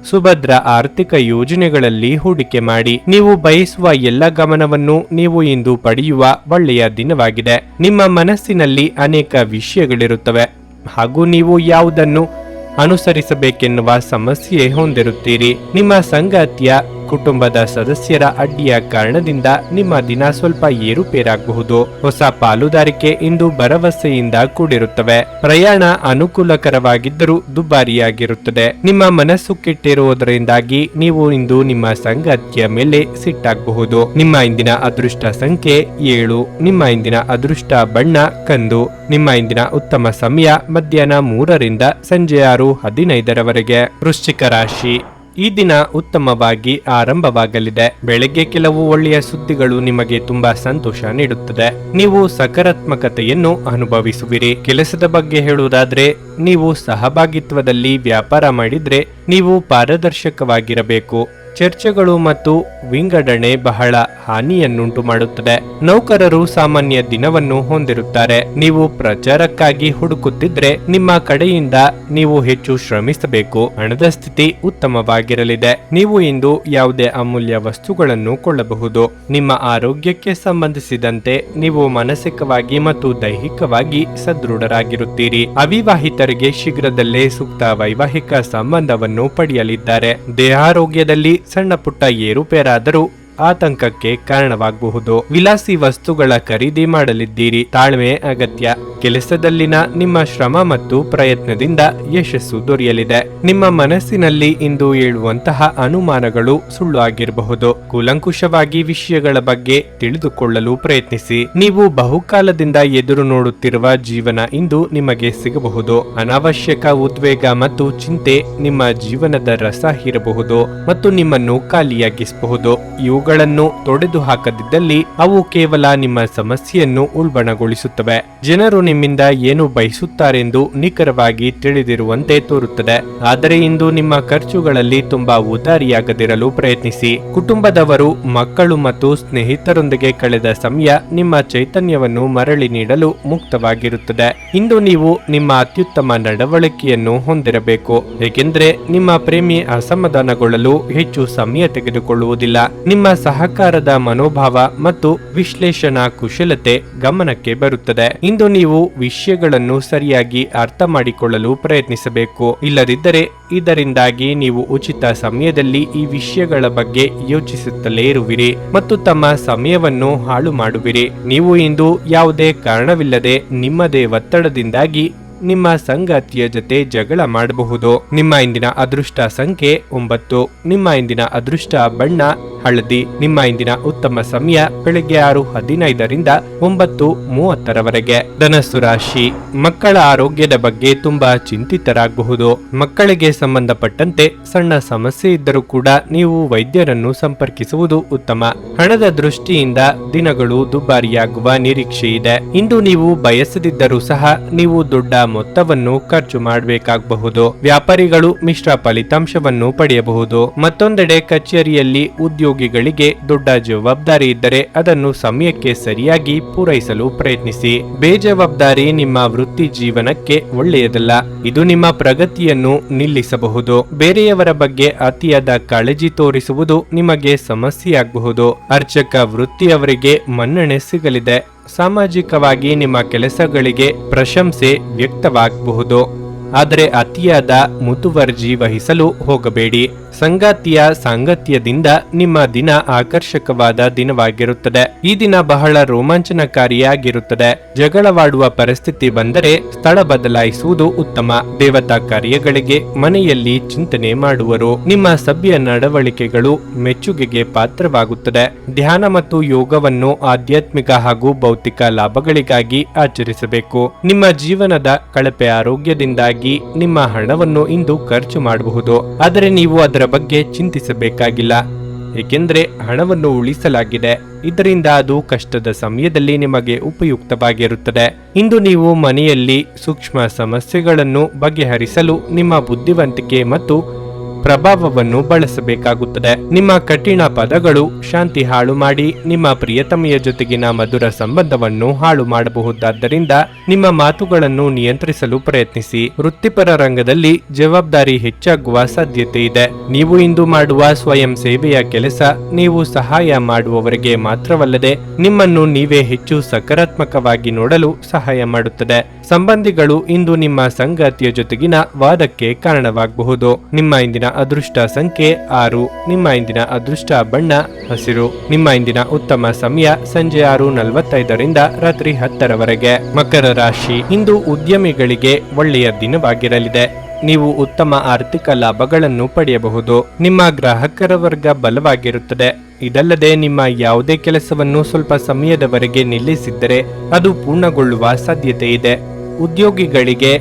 [SPEAKER 1] ಸುಭದ್ರ ಆರ್ಥಿಕ ಯೋಜನೆಗಳಲ್ಲಿ ಹೂಡಿಕೆ ಮಾಡಿ. ನೀವು ಬಯಸುವ ಎಲ್ಲ ಗಮನವನ್ನು ನೀವು ಇಂದು ಪಡೆಯುವ ಒಳ್ಳೆಯ ದಿನವಾಗಿದೆ. ನಿಮ್ಮ ಮನಸ್ಸಿನಲ್ಲಿ ಅನೇಕ ವಿಷಯಗಳಿರುತ್ತವೆ ಹಾಗೂ ನೀವು ಯಾವುದನ್ನು ಅನುಸರಿಸಬೇಕೆನ್ನುವ ಸಮಸ್ಯೆ ಹೊಂದಿರುತ್ತೀರಿ. ನಿಮ್ಮ ಸಂಗಾತಿಯ ಕುಟುಂಬದ ಸದಸ್ಯರ ಅಡ್ಡಿಯ ಕಾರಣದಿಂದ ನಿಮ್ಮ ದಿನ ಸ್ವಲ್ಪ ಏರುಪೇರಾಗಬಹುದು. ಹೊಸ ಪಾಲುದಾರಿಕೆ ಇಂದು ಭರವಸೆಯಿಂದ ಕೂಡಿರುತ್ತವೆ. ಪ್ರಯಾಣ ಅನುಕೂಲಕರವಾಗಿದ್ದರೂ ದುಬಾರಿಯಾಗಿರುತ್ತದೆ. ನಿಮ್ಮ ಮನಸ್ಸು ಕೆಟ್ಟಿರುವುದರಿಂದಾಗಿ ನೀವು ಇಂದು ನಿಮ್ಮ ಸಂಗಾತಿಯ ಮೇಲೆ ಸಿಟ್ಟಾಗಬಹುದು. ನಿಮ್ಮ ಇಂದಿನ ಅದೃಷ್ಟ ಸಂಖ್ಯೆ 7. ನಿಮ್ಮ ಇಂದಿನ ಅದೃಷ್ಟ ಬಣ್ಣ ಕಂದು. ನಿಮ್ಮ ಇಂದಿನ ಉತ್ತಮ ಸಮಯ ಮಧ್ಯಾಹ್ನ 3 ರಿಂದ ಸಂಜೆ 6:15 ವೃಶ್ಚಿಕ ರಾಶಿ. ಈ ದಿನ ಉತ್ತಮವಾಗಿ ಆರಂಭವಾಗಲಿದೆ. ಬೆಳಗ್ಗೆ ಕೆಲವು ಒಳ್ಳೆಯ ಸುದ್ದಿಗಳು ನಿಮಗೆ ತುಂಬಾ ಸಂತೋಷ ನೀಡುತ್ತದೆ. ನೀವು ಸಕಾರಾತ್ಮಕತೆಯನ್ನು ಅನುಭವಿಸುವಿರಿ. ಕೆಲಸದ ಬಗ್ಗೆ ಹೇಳುವುದಾದ್ರೆ, ನೀವು ಸಹಭಾಗಿತ್ವದಲ್ಲಿ ವ್ಯಾಪಾರ ಮಾಡಿದ್ರೆ ನೀವು ಪಾರದರ್ಶಕವಾಗಿರಬೇಕು. ಚರ್ಚೆಗಳು ಮತ್ತು ವಿಂಗಡಣೆ ಬಹಳ ಹಾನಿಯನ್ನುಂಟು ಮಾಡುತ್ತದೆ. ನೌಕರರು ಸಾಮಾನ್ಯ ದಿನವನ್ನು ಹೊಂದಿರುತ್ತಾರೆ. ನೀವು ಪ್ರಚಾರಕ್ಕಾಗಿ ಹುಡುಕುತ್ತಿದ್ರೆ ನಿಮ್ಮ ಕಡೆಯಿಂದ ನೀವು ಹೆಚ್ಚು ಶ್ರಮಿಸಬೇಕು. ಹಣದ ಸ್ಥಿತಿ ಉತ್ತಮವಾಗಿರಲಿದೆ. ನೀವು ಇಂದು ಯಾವುದೇ ಅಮೂಲ್ಯ ವಸ್ತುಗಳನ್ನು ಕೊಳ್ಳಬಹುದು. ನಿಮ್ಮ ಆರೋಗ್ಯಕ್ಕೆ ಸಂಬಂಧಿಸಿದಂತೆ ನೀವು ಮಾನಸಿಕವಾಗಿ ಮತ್ತು ದೈಹಿಕವಾಗಿ ಸದೃಢರಾಗಿರುತ್ತೀರಿ. ಅವಿವಾಹಿತರಿಗೆ ಶೀಘ್ರದಲ್ಲೇ ಸೂಕ್ತ ವೈವಾಹಿಕ ಸಂಬಂಧವನ್ನು ಪಡೆಯಲಿದ್ದಾರೆ. ದೇಹಾರೋಗ್ಯದಲ್ಲಿ ಸಣ್ಣ ಪುಟ್ಟ ಏರುಪೇರಾದರೂ ಆತಂಕಕ್ಕೆ ಕಾರಣವಾಗಬಹುದು. ವಿಲಾಸಿ ವಸ್ತುಗಳ ಖರೀದಿ ಮಾಡಲಿದ್ದೀರಿ. ತಾಳ್ಮೆ ಅಗತ್ಯ. ಕೆಲಸದಲ್ಲಿನ ನಿಮ್ಮ ಶ್ರಮ ಮತ್ತು ಪ್ರಯತ್ನದಿಂದ ಯಶಸ್ಸು ದೊರೆಯಲಿದೆ. ನಿಮ್ಮ ಮನಸ್ಸಿನಲ್ಲಿ ಇಂದು ಏಳುವಂತಹ ಅನುಮಾನಗಳು ಸುಳ್ಳು ಆಗಿರಬಹುದು. ಕೂಲಂಕುಷವಾಗಿ ವಿಷಯಗಳ ಬಗ್ಗೆ ತಿಳಿದುಕೊಳ್ಳಲು ಪ್ರಯತ್ನಿಸಿ. ನೀವು ಬಹುಕಾಲದಿಂದ ಎದುರು ನೋಡುತ್ತಿರುವ ಜೀವನ ಇಂದು ನಿಮಗೆ ಸಿಗಬಹುದು. ಅನಾವಶ್ಯಕ ಉದ್ವೇಗ ಮತ್ತು ಚಿಂತೆ ನಿಮ್ಮ ಜೀವನದ ರಸ ಹೀರಬಹುದು ಮತ್ತು ನಿಮ್ಮನ್ನು ಖಾಲಿಯಾಗಿಸಬಹುದು. ಇವುಗಳನ್ನು ತೊಡೆದು ಹಾಕದಿದ್ದಲ್ಲಿ ಅವು ಕೇವಲ ನಿಮ್ಮ ಸಮಸ್ಯೆಯನ್ನು ಉಲ್ಬಣಗೊಳಿಸುತ್ತವೆ. ಜನರು ನಿಮ್ಮಿಂದ ಏನು ಬಯಸುತ್ತಾರೆಂದು ನಿಖರವಾಗಿ ತಿಳಿದಿರುವಂತೆ ತೋರುತ್ತದೆ. ಆದರೆ ಇಂದು ನಿಮ್ಮ ಖರ್ಚುಗಳಲ್ಲಿ ತುಂಬಾ ಉದಾರಿಯಾಗದಿರಲು ಪ್ರಯತ್ನಿಸಿ. ಕುಟುಂಬದವರು, ಮಕ್ಕಳು ಮತ್ತು ಸ್ನೇಹಿತರೊಂದಿಗೆ ಕಳೆದ ಸಮಯ ನಿಮ್ಮ ಚೈತನ್ಯವನ್ನು ಮರಳಿ ನೀಡಲು ಮುಕ್ತವಾಗಿರುತ್ತದೆ. ಇಂದು ನೀವು ನಿಮ್ಮ ಅತ್ಯುತ್ತಮ ನಡವಳಿಕೆಯನ್ನು ಹೊಂದಿರಬೇಕು, ಏಕೆಂದರೆ ನಿಮ್ಮ ಪ್ರೇಮಿ ಅಸಮಾಧಾನಗೊಳ್ಳಲು ಹೆಚ್ಚು ಸಮಯ ತೆಗೆದುಕೊಳ್ಳುವುದಿಲ್ಲ. ನಿಮ್ಮ ಸಹಕಾರದ ಮನೋಭಾವ ಮತ್ತು ವಿಶ್ಲೇಷಣಾ ಕುಶಲತೆ ಗಮನಕ್ಕೆ ಬರುತ್ತದೆ. ಇಂದು ನೀವು ವಿಷಯಗಳನ್ನು ಸರಿಯಾಗಿ ಅರ್ಥ ಮಾಡಿಕೊಳ್ಳಲು ಪ್ರಯತ್ನಿಸಬೇಕು. ಇಲ್ಲದಿದ್ದರೆ ಇದರಿಂದಾಗಿ ನೀವು ಉಚಿತ ಸಮಯದಲ್ಲಿ ಈ ವಿಷಯಗಳ ಬಗ್ಗೆ ಯೋಚಿಸುತ್ತಲೇ ಇರುವಿರಿ ಮತ್ತು ತಮ್ಮ ಸಮಯವನ್ನು ಹಾಳು ಮಾಡುವಿರಿ. ನೀವು ಇಂದು ಯಾವುದೇ ಕಾರಣವಿಲ್ಲದೆ ನಿಮ್ಮದೇ ಒತ್ತಡದಿಂದಾಗಿ ನಿಮ್ಮ ಸಂಗಾತಿಯ ಜೊತೆ ಜಗಳ ಮಾಡಬಹುದು. ನಿಮ್ಮ ಇಂದಿನ ಅದೃಷ್ಟ ಸಂಖ್ಯೆ 9. ನಿಮ್ಮ ಇಂದಿನ ಅದೃಷ್ಟ ಬಣ್ಣ ಹಳದಿ. ನಿಮ್ಮ ಇಂದಿನ ಉತ್ತಮ ಸಮಯ ಬೆಳಗ್ಗೆ 6:15ರಿಂದ 9:30ರವರೆಗೆ. ಧನಸ್ಸು ರಾಶಿ. ಮಕ್ಕಳ ಆರೋಗ್ಯದ ಬಗ್ಗೆ ತುಂಬಾ ಚಿಂತಿತರಾಗಬಹುದು. ಮಕ್ಕಳಿಗೆ ಸಂಬಂಧಪಟ್ಟಂತೆ ಸಣ್ಣ ಸಮಸ್ಯೆ ಇದ್ದರೂ ಕೂಡ ನೀವು ವೈದ್ಯರನ್ನು ಸಂಪರ್ಕಿಸುವುದು ಉತ್ತಮ. ಹಣದ ದೃಷ್ಟಿಯಿಂದ ದಿನಗಳು ದುಬಾರಿಯಾಗುವ ನಿರೀಕ್ಷೆ ಇದೆ. ಇಂದು ನೀವು ಬಯಸದಿದ್ದರೂ ಸಹ ನೀವು ದೊಡ್ಡ ಮೊತ್ತವನ್ನು ಖರ್ಚು ಮಾಡಬೇಕಾಗಬಹುದು. ವ್ಯಾಪಾರಿಗಳು ಮಿಶ್ರ ಫಲಿತಾಂಶವನ್ನು ಪಡೆಯಬಹುದು. ಮತ್ತೊಂದೆಡೆ ಕಚೇರಿಯಲ್ಲಿ ಉದ್ಯೋಗಿಗಳಿಗೆ ದೊಡ್ಡ ಜವಾಬ್ದಾರಿ ಇದ್ದರೆ ಅದನ್ನು ಸಮಯಕ್ಕೆ ಸರಿಯಾಗಿ ಪೂರೈಸಲು ಪ್ರಯತ್ನಿಸಿ. ಬೇಜವಾಬ್ದಾರಿ ನಿಮ್ಮ ವೃತ್ತಿ ಜೀವನಕ್ಕೆ ಒಳ್ಳೆಯದಲ್ಲ. ಇದು ನಿಮ್ಮ ಪ್ರಗತಿಯನ್ನು ನಿಲ್ಲಿಸಬಹುದು. ಬೇರೆಯವರ ಬಗ್ಗೆ ಅತಿಯಾದ ಕಾಳಜಿ ತೋರಿಸುವುದು ನಿಮಗೆ ಸಮಸ್ಯೆಯಾಗಬಹುದು. ಅರ್ಚಕ ವೃತ್ತಿಯವರಿಗೆ ಮನ್ನಣೆ ಸಿಗಲಿದೆ. ಸಾಮಾಜಿಕವಾಗಿ ನಿಮ್ಮ ಕೆಲಸಗಳಿಗೆ ಪ್ರಶಂಸೆ ವ್ಯಕ್ತವಾಗಬಹುದು. ಆದರೆ ಅತಿಯಾದ ಮುತುವರ್ಜಿ ವಹಿಸಲು ಹೋಗಬೇಡಿ. ಸಂಗಾತಿಯ ಸಾಂಗತ್ಯದಿಂದ ನಿಮ್ಮ ದಿನ ಆಕರ್ಷಕವಾದ ದಿನವಾಗಿರುತ್ತದೆ. ಈ ದಿನ ಬಹಳ ರೋಮಾಂಚನಕಾರಿಯಾಗಿರುತ್ತದೆ. ಜಗಳವಾಡುವ ಪರಿಸ್ಥಿತಿ ಬಂದರೆ ಸ್ಥಳ ಬದಲಾಯಿಸುವುದು ಉತ್ತಮ. ದೇವತಾ ಕಾರ್ಯಗಳಿಗೆ ಮನೆಯಲ್ಲಿ ಚಿಂತನೆ ಮಾಡುವರು. ನಿಮ್ಮ ಸಭ್ಯ ನಡವಳಿಕೆಗಳು ಮೆಚ್ಚುಗೆಗೆ ಪಾತ್ರವಾಗುತ್ತದೆ. ಧ್ಯಾನ ಮತ್ತು ಯೋಗವನ್ನು ಆಧ್ಯಾತ್ಮಿಕ ಹಾಗೂ ಭೌತಿಕ ಲಾಭಗಳಿಗಾಗಿ ಆಚರಿಸಬೇಕು. ನಿಮ್ಮ ಜೀವನದ ಕಳಪೆ ಆರೋಗ್ಯದಿಂದಾಗಿ ನಿಮ್ಮ ಹಣವನ್ನು ಇಂದು ಖರ್ಚು ಮಾಡಬಹುದು. ಆದರೆ ನೀವು ಅದರ ಬಗ್ಗೆ ಚಿಂತಿಸಬೇಕಾಗಿಲ್ಲ, ಏಕೆಂದರೆ ಹಣವನ್ನು ಉಳಿಸಲಾಗಿದೆ. ಇದರಿಂದ ಅದು ಕಷ್ಟದ ಸಮಯದಲ್ಲಿ ನಿಮಗೆ ಉಪಯುಕ್ತವಾಗಿರುತ್ತದೆ. ಇಂದು ನೀವು ಮನೆಯಲ್ಲಿ ಸೂಕ್ಷ್ಮ ಸಮಸ್ಯೆಗಳನ್ನು ಬಗೆಹರಿಸಲು ನಿಮ್ಮ ಬುದ್ಧಿವಂತಿಕೆ ಮತ್ತು ಪ್ರಭಾವವನ್ನು ಬಳಸಬೇಕಾಗುತ್ತದೆ. ನಿಮ್ಮ ಕಠಿಣ ಪದಗಳು ಶಾಂತಿ ಹಾಳು ಮಾಡಿ ನಿಮ್ಮ ಪ್ರಿಯತಮೆಯ ಜೊತೆಗಿನ ಮಧುರ ಸಂಬಂಧವನ್ನು ಹಾಳು ಮಾಡಬಹುದಾದ್ದರಿಂದ ನಿಮ್ಮ ಮಾತುಗಳನ್ನು ನಿಯಂತ್ರಿಸಲು ಪ್ರಯತ್ನಿಸಿ. ವೃತ್ತಿಪರ ರಂಗದಲ್ಲಿ ಜವಾಬ್ದಾರಿ ಹೆಚ್ಚಾಗುವ ಸಾಧ್ಯತೆ ಇದೆ. ನೀವು ಇಂದು ಮಾಡುವ ಸ್ವಯಂ ಸೇವೆಯ ಕೆಲಸ ನೀವು ಸಹಾಯ ಮಾಡುವವರಿಗೆ ಮಾತ್ರವಲ್ಲದೆ ನಿಮ್ಮನ್ನು ನೀವೇ ಹೆಚ್ಚು ಸಕಾರಾತ್ಮಕವಾಗಿ ನೋಡಲು ಸಹಾಯ ಮಾಡುತ್ತದೆ. ಸಂಬಂಧಿಗಳು ಇಂದು ನಿಮ್ಮ ಸಂಗಾತಿಯ ಜೊತೆಗಿನ ವಾದಕ್ಕೆ ಕಾರಣವಾಗಬಹುದು. ನಿಮ್ಮ ಇಂದಿನ ಅದೃಷ್ಟ ಸಂಖ್ಯೆ 6. ನಿಮ್ಮ ಇಂದಿನ ಅದೃಷ್ಟ ಬಣ್ಣ ಹಸಿರು. ನಿಮ್ಮ ಇಂದಿನ ಉತ್ತಮ ಸಮಯ ಸಂಜೆ 6:45ರಿಂದ ರಾತ್ರಿ 10ರವರೆಗೆ. ಮಕರ ರಾಶಿ. ಇಂದು ಉದ್ಯಮಿಗಳಿಗೆ ಒಳ್ಳೆಯ ದಿನವಾಗಿರಲಿದೆ. ನೀವು ಉತ್ತಮ ಆರ್ಥಿಕ ಲಾಭಗಳನ್ನು ಪಡೆಯಬಹುದು. ನಿಮ್ಮ ಗ್ರಾಹಕರ ವರ್ಗ ಬಲವಾಗಿರುತ್ತದೆ. ಇದಲ್ಲದೆ ನಿಮ್ಮ ಯಾವುದೇ ಕೆಲಸವನ್ನು ಸ್ವಲ್ಪ ಸಮಯದವರೆಗೆ ನಿಲ್ಲಿಸಿದ್ದರೆ ಅದು ಪೂರ್ಣಗೊಳ್ಳುವ ಸಾಧ್ಯತೆ ಇದೆ. ಉದ್ಯೋಗಿಗಳಿಗೆ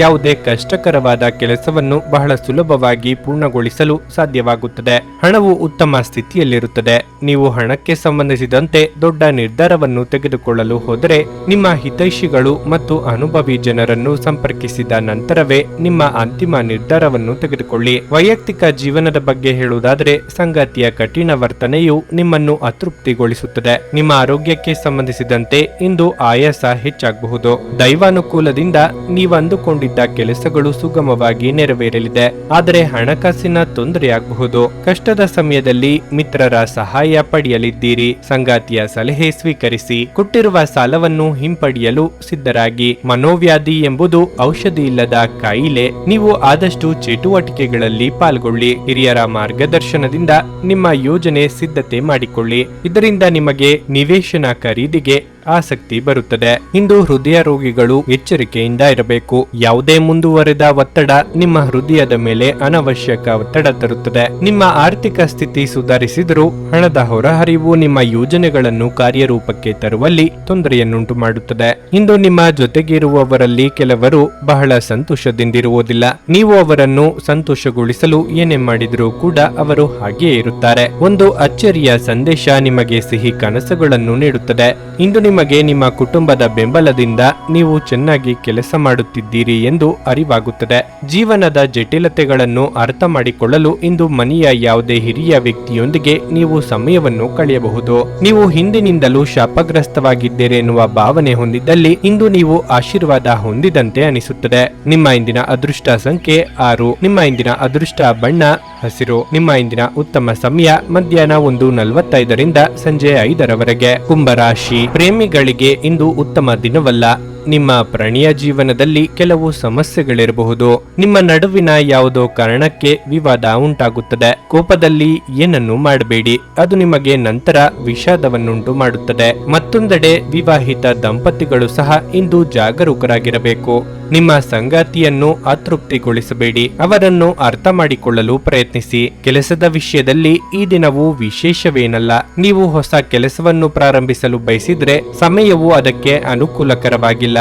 [SPEAKER 1] ಯಾವುದೇ ಕಷ್ಟಕರವಾದ ಕೆಲಸವನ್ನು ಬಹಳ ಸುಲಭವಾಗಿ ಪೂರ್ಣಗೊಳಿಸಲು ಸಾಧ್ಯವಾಗುತ್ತದೆ. ಹಣವು ಉತ್ತಮ ಸ್ಥಿತಿಯಲ್ಲಿರುತ್ತದೆ. ನೀವು ಹಣಕ್ಕೆ ಸಂಬಂಧಿಸಿದಂತೆ ದೊಡ್ಡ ನಿರ್ಧಾರವನ್ನು ತೆಗೆದುಕೊಳ್ಳಲು ಹೋದರೆ ನಿಮ್ಮ ಹಿತೈಷಿಗಳು ಮತ್ತು ಅನುಭವಿ ಜನರನ್ನು ಸಂಪರ್ಕಿಸಿದ ನಂತರವೇ ನಿಮ್ಮ ಅಂತಿಮ ನಿರ್ಧಾರವನ್ನು ತೆಗೆದುಕೊಳ್ಳಿ. ವೈಯಕ್ತಿಕ ಜೀವನದ ಬಗ್ಗೆ ಹೇಳುವುದಾದರೆ ಸಂಗಾತಿಯ ಕಠಿಣ ವರ್ತನೆಯು ನಿಮ್ಮನ್ನು ಅತೃಪ್ತಿಗೊಳಿಸುತ್ತದೆ. ನಿಮ್ಮ ಆರೋಗ್ಯಕ್ಕೆ ಸಂಬಂಧಿಸಿದಂತೆ ಇಂದು ಆಯಾಸ ಹೆಚ್ಚಾಗಬಹುದು. ದೈವಾನುಕೂಲದಿಂದ ನೀವು ಅಂದುಕೊಂಡಿದ್ದ ಕೆಲಸಗಳು ಸುಗಮವಾಗಿ ನೆರವೇರಲಿದೆ. ಆದರೆ ಹಣಕಾಸಿನ ತೊಂದರೆಯಾಗಬಹುದು. ಕಷ್ಟದ ಸಮಯದಲ್ಲಿ ಮಿತ್ರರ ಸಹಾಯ ಪಡೆಯಲಿದ್ದೀರಿ. ಸಂಗಾತಿಯ ಸಲಹೆ ಸ್ವೀಕರಿಸಿ. ಕೊಟ್ಟಿರುವ ಸಾಲವನ್ನು ಹಿಂಪಡೆಯಲು ಸಿದ್ಧರಾಗಿ. ಮನೋವ್ಯಾಧಿ ಎಂಬುದು ಔಷಧಿ ಇಲ್ಲದ ಕಾಯಿಲೆ. ನೀವು ಆದಷ್ಟು ಚಟುವಟಿಕೆಗಳಲ್ಲಿ ಪಾಲ್ಗೊಳ್ಳಿ. ಹಿರಿಯರ ಮಾರ್ಗದರ್ಶನದಿಂದ ನಿಮ್ಮ ಯೋಜನೆ ಸಿದ್ಧತೆ ಮಾಡಿಕೊಳ್ಳಿ. ಇದರಿಂದ ನಿಮಗೆ ನಿವೇಶನ ಖರೀದಿಗೆ ಆಸಕ್ತಿ ಬರುತ್ತದೆ. ಇಂದು ಹೃದಯ ರೋಗಿಗಳು ಎಚ್ಚರಿಕೆಯಿಂದ ಇರಬೇಕು. ಯಾವುದೇ ಮುಂದುವರೆದ ಒತ್ತಡ ನಿಮ್ಮ ಹೃದಯದ ಮೇಲೆ ಅನವಶ್ಯಕ ಒತ್ತಡ ತರುತ್ತದೆ. ನಿಮ್ಮ ಆರ್ಥಿಕ ಸ್ಥಿತಿ ಸುಧಾರಿಸಿದರೂ ಹಣದ ಹೊರಹರಿವು ನಿಮ್ಮ ಯೋಜನೆಗಳನ್ನು ಕಾರ್ಯರೂಪಕ್ಕೆ ತರುವಲ್ಲಿ ತೊಂದರೆಯನ್ನುಂಟು ಮಾಡುತ್ತದೆ. ಇಂದು ನಿಮ್ಮ ಜೊತೆಗಿರುವವರಲ್ಲಿ ಕೆಲವರು ಬಹಳ ಸಂತೋಷದಿಂದಿರುವುದಿಲ್ಲ. ನೀವು ಅವರನ್ನು ಸಂತೋಷಗೊಳಿಸಲು ಏನೇ ಮಾಡಿದರೂ ಕೂಡ ಅವರು ಹಾಗೆಯೇ ಇರುತ್ತಾರೆ. ಒಂದು ಅಚ್ಚರಿಯ ಸಂದೇಶ ನಿಮಗೆ ಸಿಹಿ ಕನಸುಗಳನ್ನು ನೀಡುತ್ತದೆ. ಇಂದು ನಿಮಗೆ ನಿಮ್ಮ ಕುಟುಂಬದ ಬೆಂಬಲದಿಂದ ನೀವು ಚೆನ್ನಾಗಿ ಕೆಲಸ ಮಾಡುತ್ತಿದ್ದೀರಿ ಎಂದು ಅರಿವಾಗುತ್ತದೆ. ಜೀವನದ ಜಟಿಲತೆಗಳನ್ನು ಅರ್ಥ ಮಾಡಿಕೊಳ್ಳಲು ಇಂದು ಮನೆಯ ಯಾವುದೇ ಹಿರಿಯ ವ್ಯಕ್ತಿಯೊಂದಿಗೆ ನೀವು ಸಮಯವನ್ನು ಕಳೆಯಬಹುದು. ನೀವು ಹಿಂದಿನಿಂದಲೂ ಶಾಪಗ್ರಸ್ತವಾಗಿದ್ದೀರಿ ಎನ್ನುವ ಭಾವನೆ ಹೊಂದಿದ್ದಲ್ಲಿ ಇಂದು ನೀವು ಆಶೀರ್ವಾದ ಹೊಂದಿದಂತೆ ಅನಿಸುತ್ತದೆ. ನಿಮ್ಮ ಇಂದಿನ ಅದೃಷ್ಟ ಸಂಖ್ಯೆ 6. ನಿಮ್ಮ ಇಂದಿನ ಅದೃಷ್ಟ ಬಣ್ಣ ಹಸಿರು. ನಿಮ್ಮ ಇಂದಿನ ಉತ್ತಮ ಸಮಯ ಮಧ್ಯಾಹ್ನ 1:45ರಿಂದ ಸಂಜೆ 5ರವರೆಗೆ. ಕುಂಭರಾಶಿ. ಪ್ರೇಮಿಗಳಿಗೆ ಇಂದು ಉತ್ತಮ ದಿನವಲ್ಲ. ನಿಮ್ಮ ಪ್ರಣಯ ಜೀವನದಲ್ಲಿ ಕೆಲವು ಸಮಸ್ಯೆಗಳಿರಬಹುದು. ನಿಮ್ಮ ನಡುವಿನ ಯಾವುದೋ ಕಾರಣಕ್ಕೆ ವಿವಾದ ಉಂಟಾಗುತ್ತದೆ. ಕೋಪದಲ್ಲಿ ಏನನ್ನು ಮಾಡಬೇಡಿ, ಅದು ನಿಮಗೆ ನಂತರ ವಿಷಾದವನ್ನುಂಟು ಮಾಡುತ್ತದೆ. ಮತ್ತೊಂದೆಡೆ ವಿವಾಹಿತ ದಂಪತಿಗಳು ಸಹ ಇಂದು ಜಾಗರೂಕರಾಗಿರಬೇಕು. ನಿಮ್ಮ ಸಂಗಾತಿಯನ್ನು ಅತೃಪ್ತಿಗೊಳಿಸಬೇಡಿ. ಅವರನ್ನು ಅರ್ಥ ಮಾಡಿಕೊಳ್ಳಲು ಪ್ರಯತ್ನಿಸಿ. ಕೆಲಸದ ವಿಷಯದಲ್ಲಿ ಈ ದಿನವು ವಿಶೇಷವೇನಲ್ಲ. ನೀವು ಹೊಸ ಕೆಲಸವನ್ನು ಪ್ರಾರಂಭಿಸಲು ಬಯಸಿದ್ರೆ ಸಮಯವು ಅದಕ್ಕೆ ಅನುಕೂಲಕರವಾಗಿಲ್ಲ.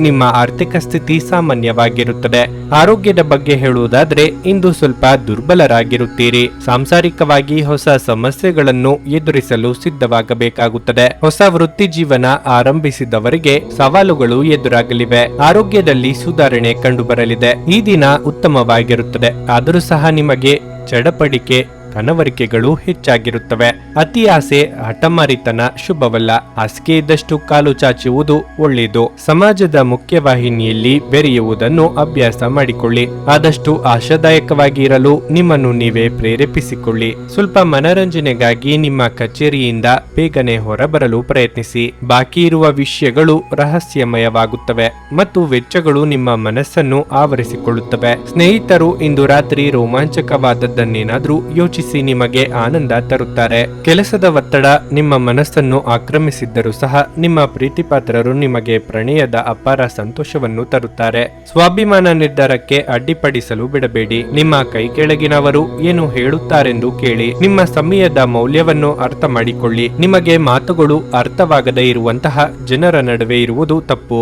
[SPEAKER 1] ನಿಮ್ಮ ಆರ್ಥಿಕ ಸ್ಥಿತಿ ಸಾಮಾನ್ಯವಾಗಿರುತ್ತದೆ. ಆರೋಗ್ಯದ ಬಗ್ಗೆ ಹೇಳುವುದಾದ್ರೆ ಇಂದು ಸ್ವಲ್ಪ ದುರ್ಬಲರಾಗಿರುತ್ತೀರಿ. ಸಾಂಸಾರಿಕವಾಗಿ ಹೊಸ ಸಮಸ್ಯೆಗಳನ್ನು ಎದುರಿಸಲು ಸಿದ್ಧವಾಗಬೇಕಾಗುತ್ತದೆ. ಹೊಸ ವೃತ್ತಿ ಜೀವನ ಆರಂಭಿಸಿದವರಿಗೆ ಸವಾಲುಗಳು ಎದುರಾಗಲಿವೆ. ಆರೋಗ್ಯದಲ್ಲಿ ಸುಧಾರಣೆ ಕಂಡುಬರಲಿದೆ. ಈ ದಿನ ಉತ್ತಮವಾಗಿರುತ್ತದೆ. ಆದರೂ ಸಹ ನಿಮಗೆ ಚಡಪಡಿಕೆ ಕನವರಿಕೆಗಳು ಹೆಚ್ಚಾಗಿರುತ್ತವೆ. ಅತಿ ಆಸೆ ಹಠಮಾರಿತನ ಶುಭವಲ್ಲ. ಹಾಸಿಗೆ ಇದ್ದಷ್ಟು ಕಾಲು ಚಾಚುವುದು ಒಳ್ಳೆಯದು. ಸಮಾಜದ ಮುಖ್ಯವಾಹಿನಿಯಲ್ಲಿ ಬೆರೆಯುವುದನ್ನು ಅಭ್ಯಾಸ ಮಾಡಿಕೊಳ್ಳಿ. ಆದಷ್ಟು ಆಶಾದಾಯಕವಾಗಿ ಇರಲು ನಿಮ್ಮನ್ನು ನೀವೇ ಪ್ರೇರೇಪಿಸಿಕೊಳ್ಳಿ. ಸ್ವಲ್ಪ ಮನರಂಜನೆಗಾಗಿ ನಿಮ್ಮ ಕಚೇರಿಯಿಂದ ಬೇಗನೆ ಹೊರಬರಲು ಪ್ರಯತ್ನಿಸಿ. ಬಾಕಿ ಇರುವ ವಿಷಯಗಳು ರಹಸ್ಯಮಯವಾಗುತ್ತವೆ ಮತ್ತು ವೆಚ್ಚಗಳು ನಿಮ್ಮ ಮನಸ್ಸನ್ನು ಆವರಿಸಿಕೊಳ್ಳುತ್ತವೆ. ಸ್ನೇಹಿತರು ಇಂದು ರಾತ್ರಿ ರೋಮಾಂಚಕವಾದದ್ದನ್ನೇನಾದ್ರೂ ಯೋಚಿಸಿ ನಿಮಗೆ ಆನಂದ ತರುತ್ತಾರೆ. ಕೆಲಸದ ಒತ್ತಡ ನಿಮ್ಮ ಮನಸ್ಸನ್ನು ಆಕ್ರಮಿಸಿದ್ದರೂ ಸಹ ನಿಮ್ಮ ಪ್ರೀತಿಪಾತ್ರರು ನಿಮಗೆ ಪ್ರಣಯದ ಅಪಾರ ಸಂತೋಷವನ್ನು ತರುತ್ತಾರೆ. ಸ್ವಾಭಿಮಾನ ನಿರ್ಧಾರಕ್ಕೆ ಅಡ್ಡಿಪಡಿಸಲು ಬಿಡಬೇಡಿ. ನಿಮ್ಮ ಕೈ ಕೆಳಗಿನವರು ಏನು ಹೇಳುತ್ತಾರೆಂದು ಕೇಳಿ. ನಿಮ್ಮ ಸಮಯದ ಮೌಲ್ಯವನ್ನು ಅರ್ಥ ಮಾಡಿಕೊಳ್ಳಿ. ನಿಮಗೆ ಮಾತುಗಳು ಅರ್ಥವಾಗದೇ ಇರುವಂತಹ ಜನರ ನಡುವೆ ಇರುವುದು ತಪ್ಪು.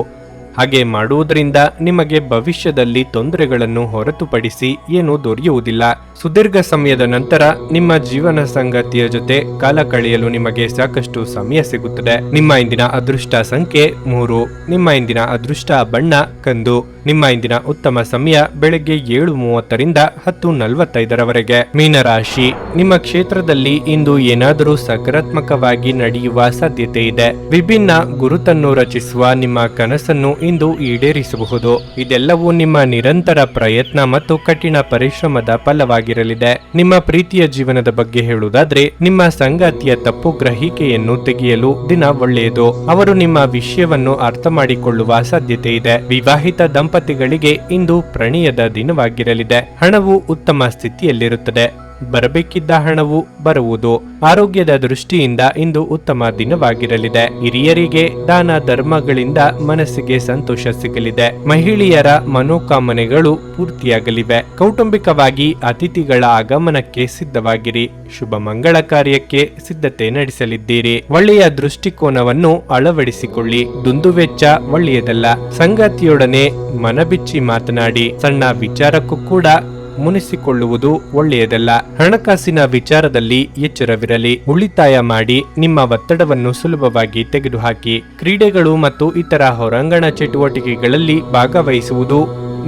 [SPEAKER 1] ಹಾಗೆ ಮಾಡುವುದರಿಂದ ನಿಮಗೆ ಭವಿಷ್ಯದಲ್ಲಿ ತೊಂದರೆಗಳನ್ನು ಹೊರತುಪಡಿಸಿ ಏನೂ ದೊರೆಯುವುದಿಲ್ಲ. ಸುದೀರ್ಘ ಸಮಯದ ನಂತರ ನಿಮ್ಮ ಜೀವನ ಸಂಗಾತಿಯ ಜೊತೆ ಕಾಲ ಕಳೆಯಲು ನಿಮಗೆ ಸಾಕಷ್ಟು ಸಮಯ ಸಿಗುತ್ತದೆ. ನಿಮ್ಮ ಇಂದಿನ ಅದೃಷ್ಟ ಸಂಖ್ಯೆ 3. ನಿಮ್ಮ ಇಂದಿನ ಅದೃಷ್ಟ ಬಣ್ಣ ಕಂದು. ನಿಮ್ಮ ಇಂದಿನ ಉತ್ತಮ ಸಮಯ ಬೆಳಗ್ಗೆ 7:30ರಿಂದ 10:45ರವರೆಗೆ. ಮೀನರಾಶಿ, ನಿಮ್ಮ ಕ್ಷೇತ್ರದಲ್ಲಿ ಇಂದು ಏನಾದರೂ ಸಕಾರಾತ್ಮಕವಾಗಿ ನಡೆಯುವ ಸಾಧ್ಯತೆ ಇದೆ. ವಿಭಿನ್ನ ಗುರುತನ್ನು ರಚಿಸುವ ನಿಮ್ಮ ಕನಸನ್ನು ಇಂದು ಈಡೇರಿಸಬಹುದು. ಇದೆಲ್ಲವೂ ನಿಮ್ಮ ನಿರಂತರ ಪ್ರಯತ್ನ ಮತ್ತು ಕಠಿಣ ಪರಿಶ್ರಮದ ಫಲವಾಗಿರಲಿದೆ. ನಿಮ್ಮ ಪ್ರೀತಿಯ ಜೀವನದ ಬಗ್ಗೆ ಹೇಳುವುದಾದ್ರೆ ನಿಮ್ಮ ಸಂಗಾತಿಯ ತಪ್ಪು ಗ್ರಹಿಕೆಯನ್ನು ತೆಗೆಯಲು ದಿನ ಒಳ್ಳೆಯದು. ಅವರು ನಿಮ್ಮ ವಿಷಯವನ್ನು ಅರ್ಥ ಮಾಡಿಕೊಳ್ಳುವ ಸಾಧ್ಯತೆ ಇದೆ. ವಿವಾಹಿತ ದಂಪತಿಗಳಿಗೆ ಇಂದು ಪ್ರಣಯದ ದಿನವಾಗಿರಲಿದೆ. ಹಣವು ಉತ್ತಮ ಸ್ಥಿತಿಯಲ್ಲಿರುತ್ತದೆ. ಬರಬೇಕಿದ್ದ ಹಣವು ಬರುವುದು. ಆರೋಗ್ಯದ ದೃಷ್ಟಿಯಿಂದ ಇಂದು ಉತ್ತಮ ದಿನವಾಗಿರಲಿದೆ. ಹಿರಿಯರಿಗೆ ದಾನ ಧರ್ಮಗಳಿಂದ ಮನಸ್ಸಿಗೆ ಸಂತೋಷ ಸಿಗಲಿದೆ. ಮಹಿಳೆಯರ ಮನೋಕಾಮನೆಗಳು ಪೂರ್ತಿಯಾಗಲಿವೆ. ಕೌಟುಂಬಿಕವಾಗಿ ಅತಿಥಿಗಳ ಆಗಮನಕ್ಕೆ ಸಿದ್ಧವಾಗಿರಿ. ಶುಭ ಮಂಗಳ ಕಾರ್ಯಕ್ಕೆ ಸಿದ್ಧತೆ ನಡೆಸಲಿದ್ದೀರಿ. ಒಳ್ಳೆಯ ದೃಷ್ಟಿಕೋನವನ್ನು ಅಳವಡಿಸಿಕೊಳ್ಳಿ. ದುಂದುವೆಚ್ಚ ಒಳ್ಳೆಯದಲ್ಲ. ಸಂಗಾತಿಯೊಡನೆ ಮನಬಿಚ್ಚಿ ಮಾತನಾಡಿ. ಸಣ್ಣ ವಿಚಾರಕ್ಕೂ ಕೂಡ ಮುನಿಸಿಕೊಳ್ಳುವುದು ಒಳ್ಳೆಯದಲ್ಲ. ಹಣಕಾಸಿನ ವಿಚಾರದಲ್ಲಿ ಎಚ್ಚರವಿರಲಿ. ಉಳಿತಾಯ ಮಾಡಿ ನಿಮ್ಮ ಒತ್ತಡವನ್ನು ಸುಲಭವಾಗಿ ತೆಗೆದುಹಾಕಿ. ಕ್ರೀಡೆಗಳು ಮತ್ತು ಇತರ ಹೊರಾಂಗಣ ಚಟುವಟಿಕೆಗಳಲ್ಲಿ ಭಾಗವಹಿಸುವುದು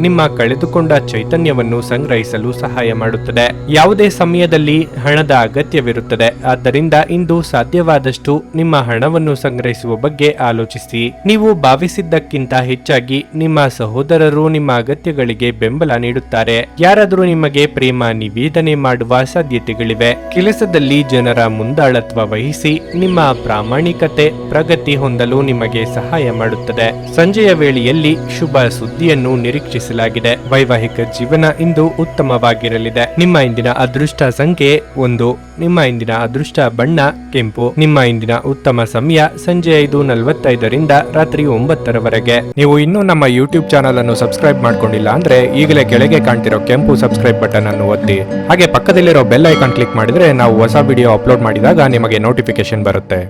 [SPEAKER 1] ನಿಮ್ಮ ಕಳೆದುಕೊಂಡ ಚೈತನ್ಯವನ್ನು ಸಂಗ್ರಹಿಸಲು ಸಹಾಯ ಮಾಡುತ್ತದೆ. ಯಾವುದೇ ಸಮಯದಲ್ಲಿ ಹಣದ ಅಗತ್ಯವಿರುತ್ತದೆ. ಆದ್ದರಿಂದ ಇಂದು ಸಾಧ್ಯವಾದಷ್ಟು ನಿಮ್ಮ ಹಣವನ್ನು ಸಂಗ್ರಹಿಸುವ ಬಗ್ಗೆ ಆಲೋಚಿಸಿ. ನೀವು ಭಾವಿಸಿದ್ದಕ್ಕಿಂತ ಹೆಚ್ಚಾಗಿ ನಿಮ್ಮ ಸಹೋದರರು ನಿಮ್ಮ ಅಗತ್ಯಗಳಿಗೆ ಬೆಂಬಲ ನೀಡುತ್ತಾರೆ. ಯಾರಾದರೂ ನಿಮಗೆ ಪ್ರೇಮ ನಿವೇದನೆ ಮಾಡುವ ಸಾಧ್ಯತೆಗಳಿವೆ. ಕೆಲಸದಲ್ಲಿ ಜನರ ಮುಂದಾಳತ್ವ ವಹಿಸಿ ನಿಮ್ಮ ಪ್ರಾಮಾಣಿಕತೆ ಪ್ರಗತಿ ಹೊಂದಲು ನಿಮಗೆ ಸಹಾಯ ಮಾಡುತ್ತದೆ. ಸಂಜೆಯ ವೇಳೆಯಲ್ಲಿ ಶುಭ ಸುದ್ದಿಯನ್ನು ನಿರೀಕ್ಷಿಸಿ ವೈವಾಹಿಕ ಜೀವನ ಇಂದು ಉತ್ತಮವಾಗಿರಲಿದೆ. ನಿಮ್ಮ ಇಂದಿನ ಅದೃಷ್ಟ ಸಂಖ್ಯೆ 1. ನಿಮ್ಮ ಇಂದಿನ ಅದೃಷ್ಟ ಬಣ್ಣ ಕೆಂಪು. ನಿಮ್ಮ ಇಂದಿನ ಉತ್ತಮ ಸಮಯ ಸಂಜೆ 5:45ರಿಂದ ರಾತ್ರಿ 9ರವರೆಗೆ. ನೀವು ಇನ್ನೂ ನಮ್ಮ ಯೂಟ್ಯೂಬ್ ಚಾನಲ್ ಅನ್ನು ಸಬ್ಸ್ಕ್ರೈಬ್ ಮಾಡ್ಕೊಂಡಿಲ್ಲ ಅಂದ್ರೆ ಈಗಲೇ ಕೆಳಗೆ ಕಾಣ್ತಿರೋ ಕೆಂಪು ಸಬ್ಸ್ಕ್ರೈಬ್ ಬಟನ್ ಅನ್ನು ಒತ್ತಿ. ಹಾಗೆ ಪಕ್ಕದಲ್ಲಿರೋ ಬೆಲ್ ಐಕಾನ್ ಕ್ಲಿಕ್ ಮಾಡಿದ್ರೆ ನಾವು ಹೊಸ ವಿಡಿಯೋ ಅಪ್ಲೋಡ್ ಮಾಡಿದಾಗ ನಿಮಗೆ ನೋಟಿಫಿಕೇಶನ್ ಬರುತ್ತೆ.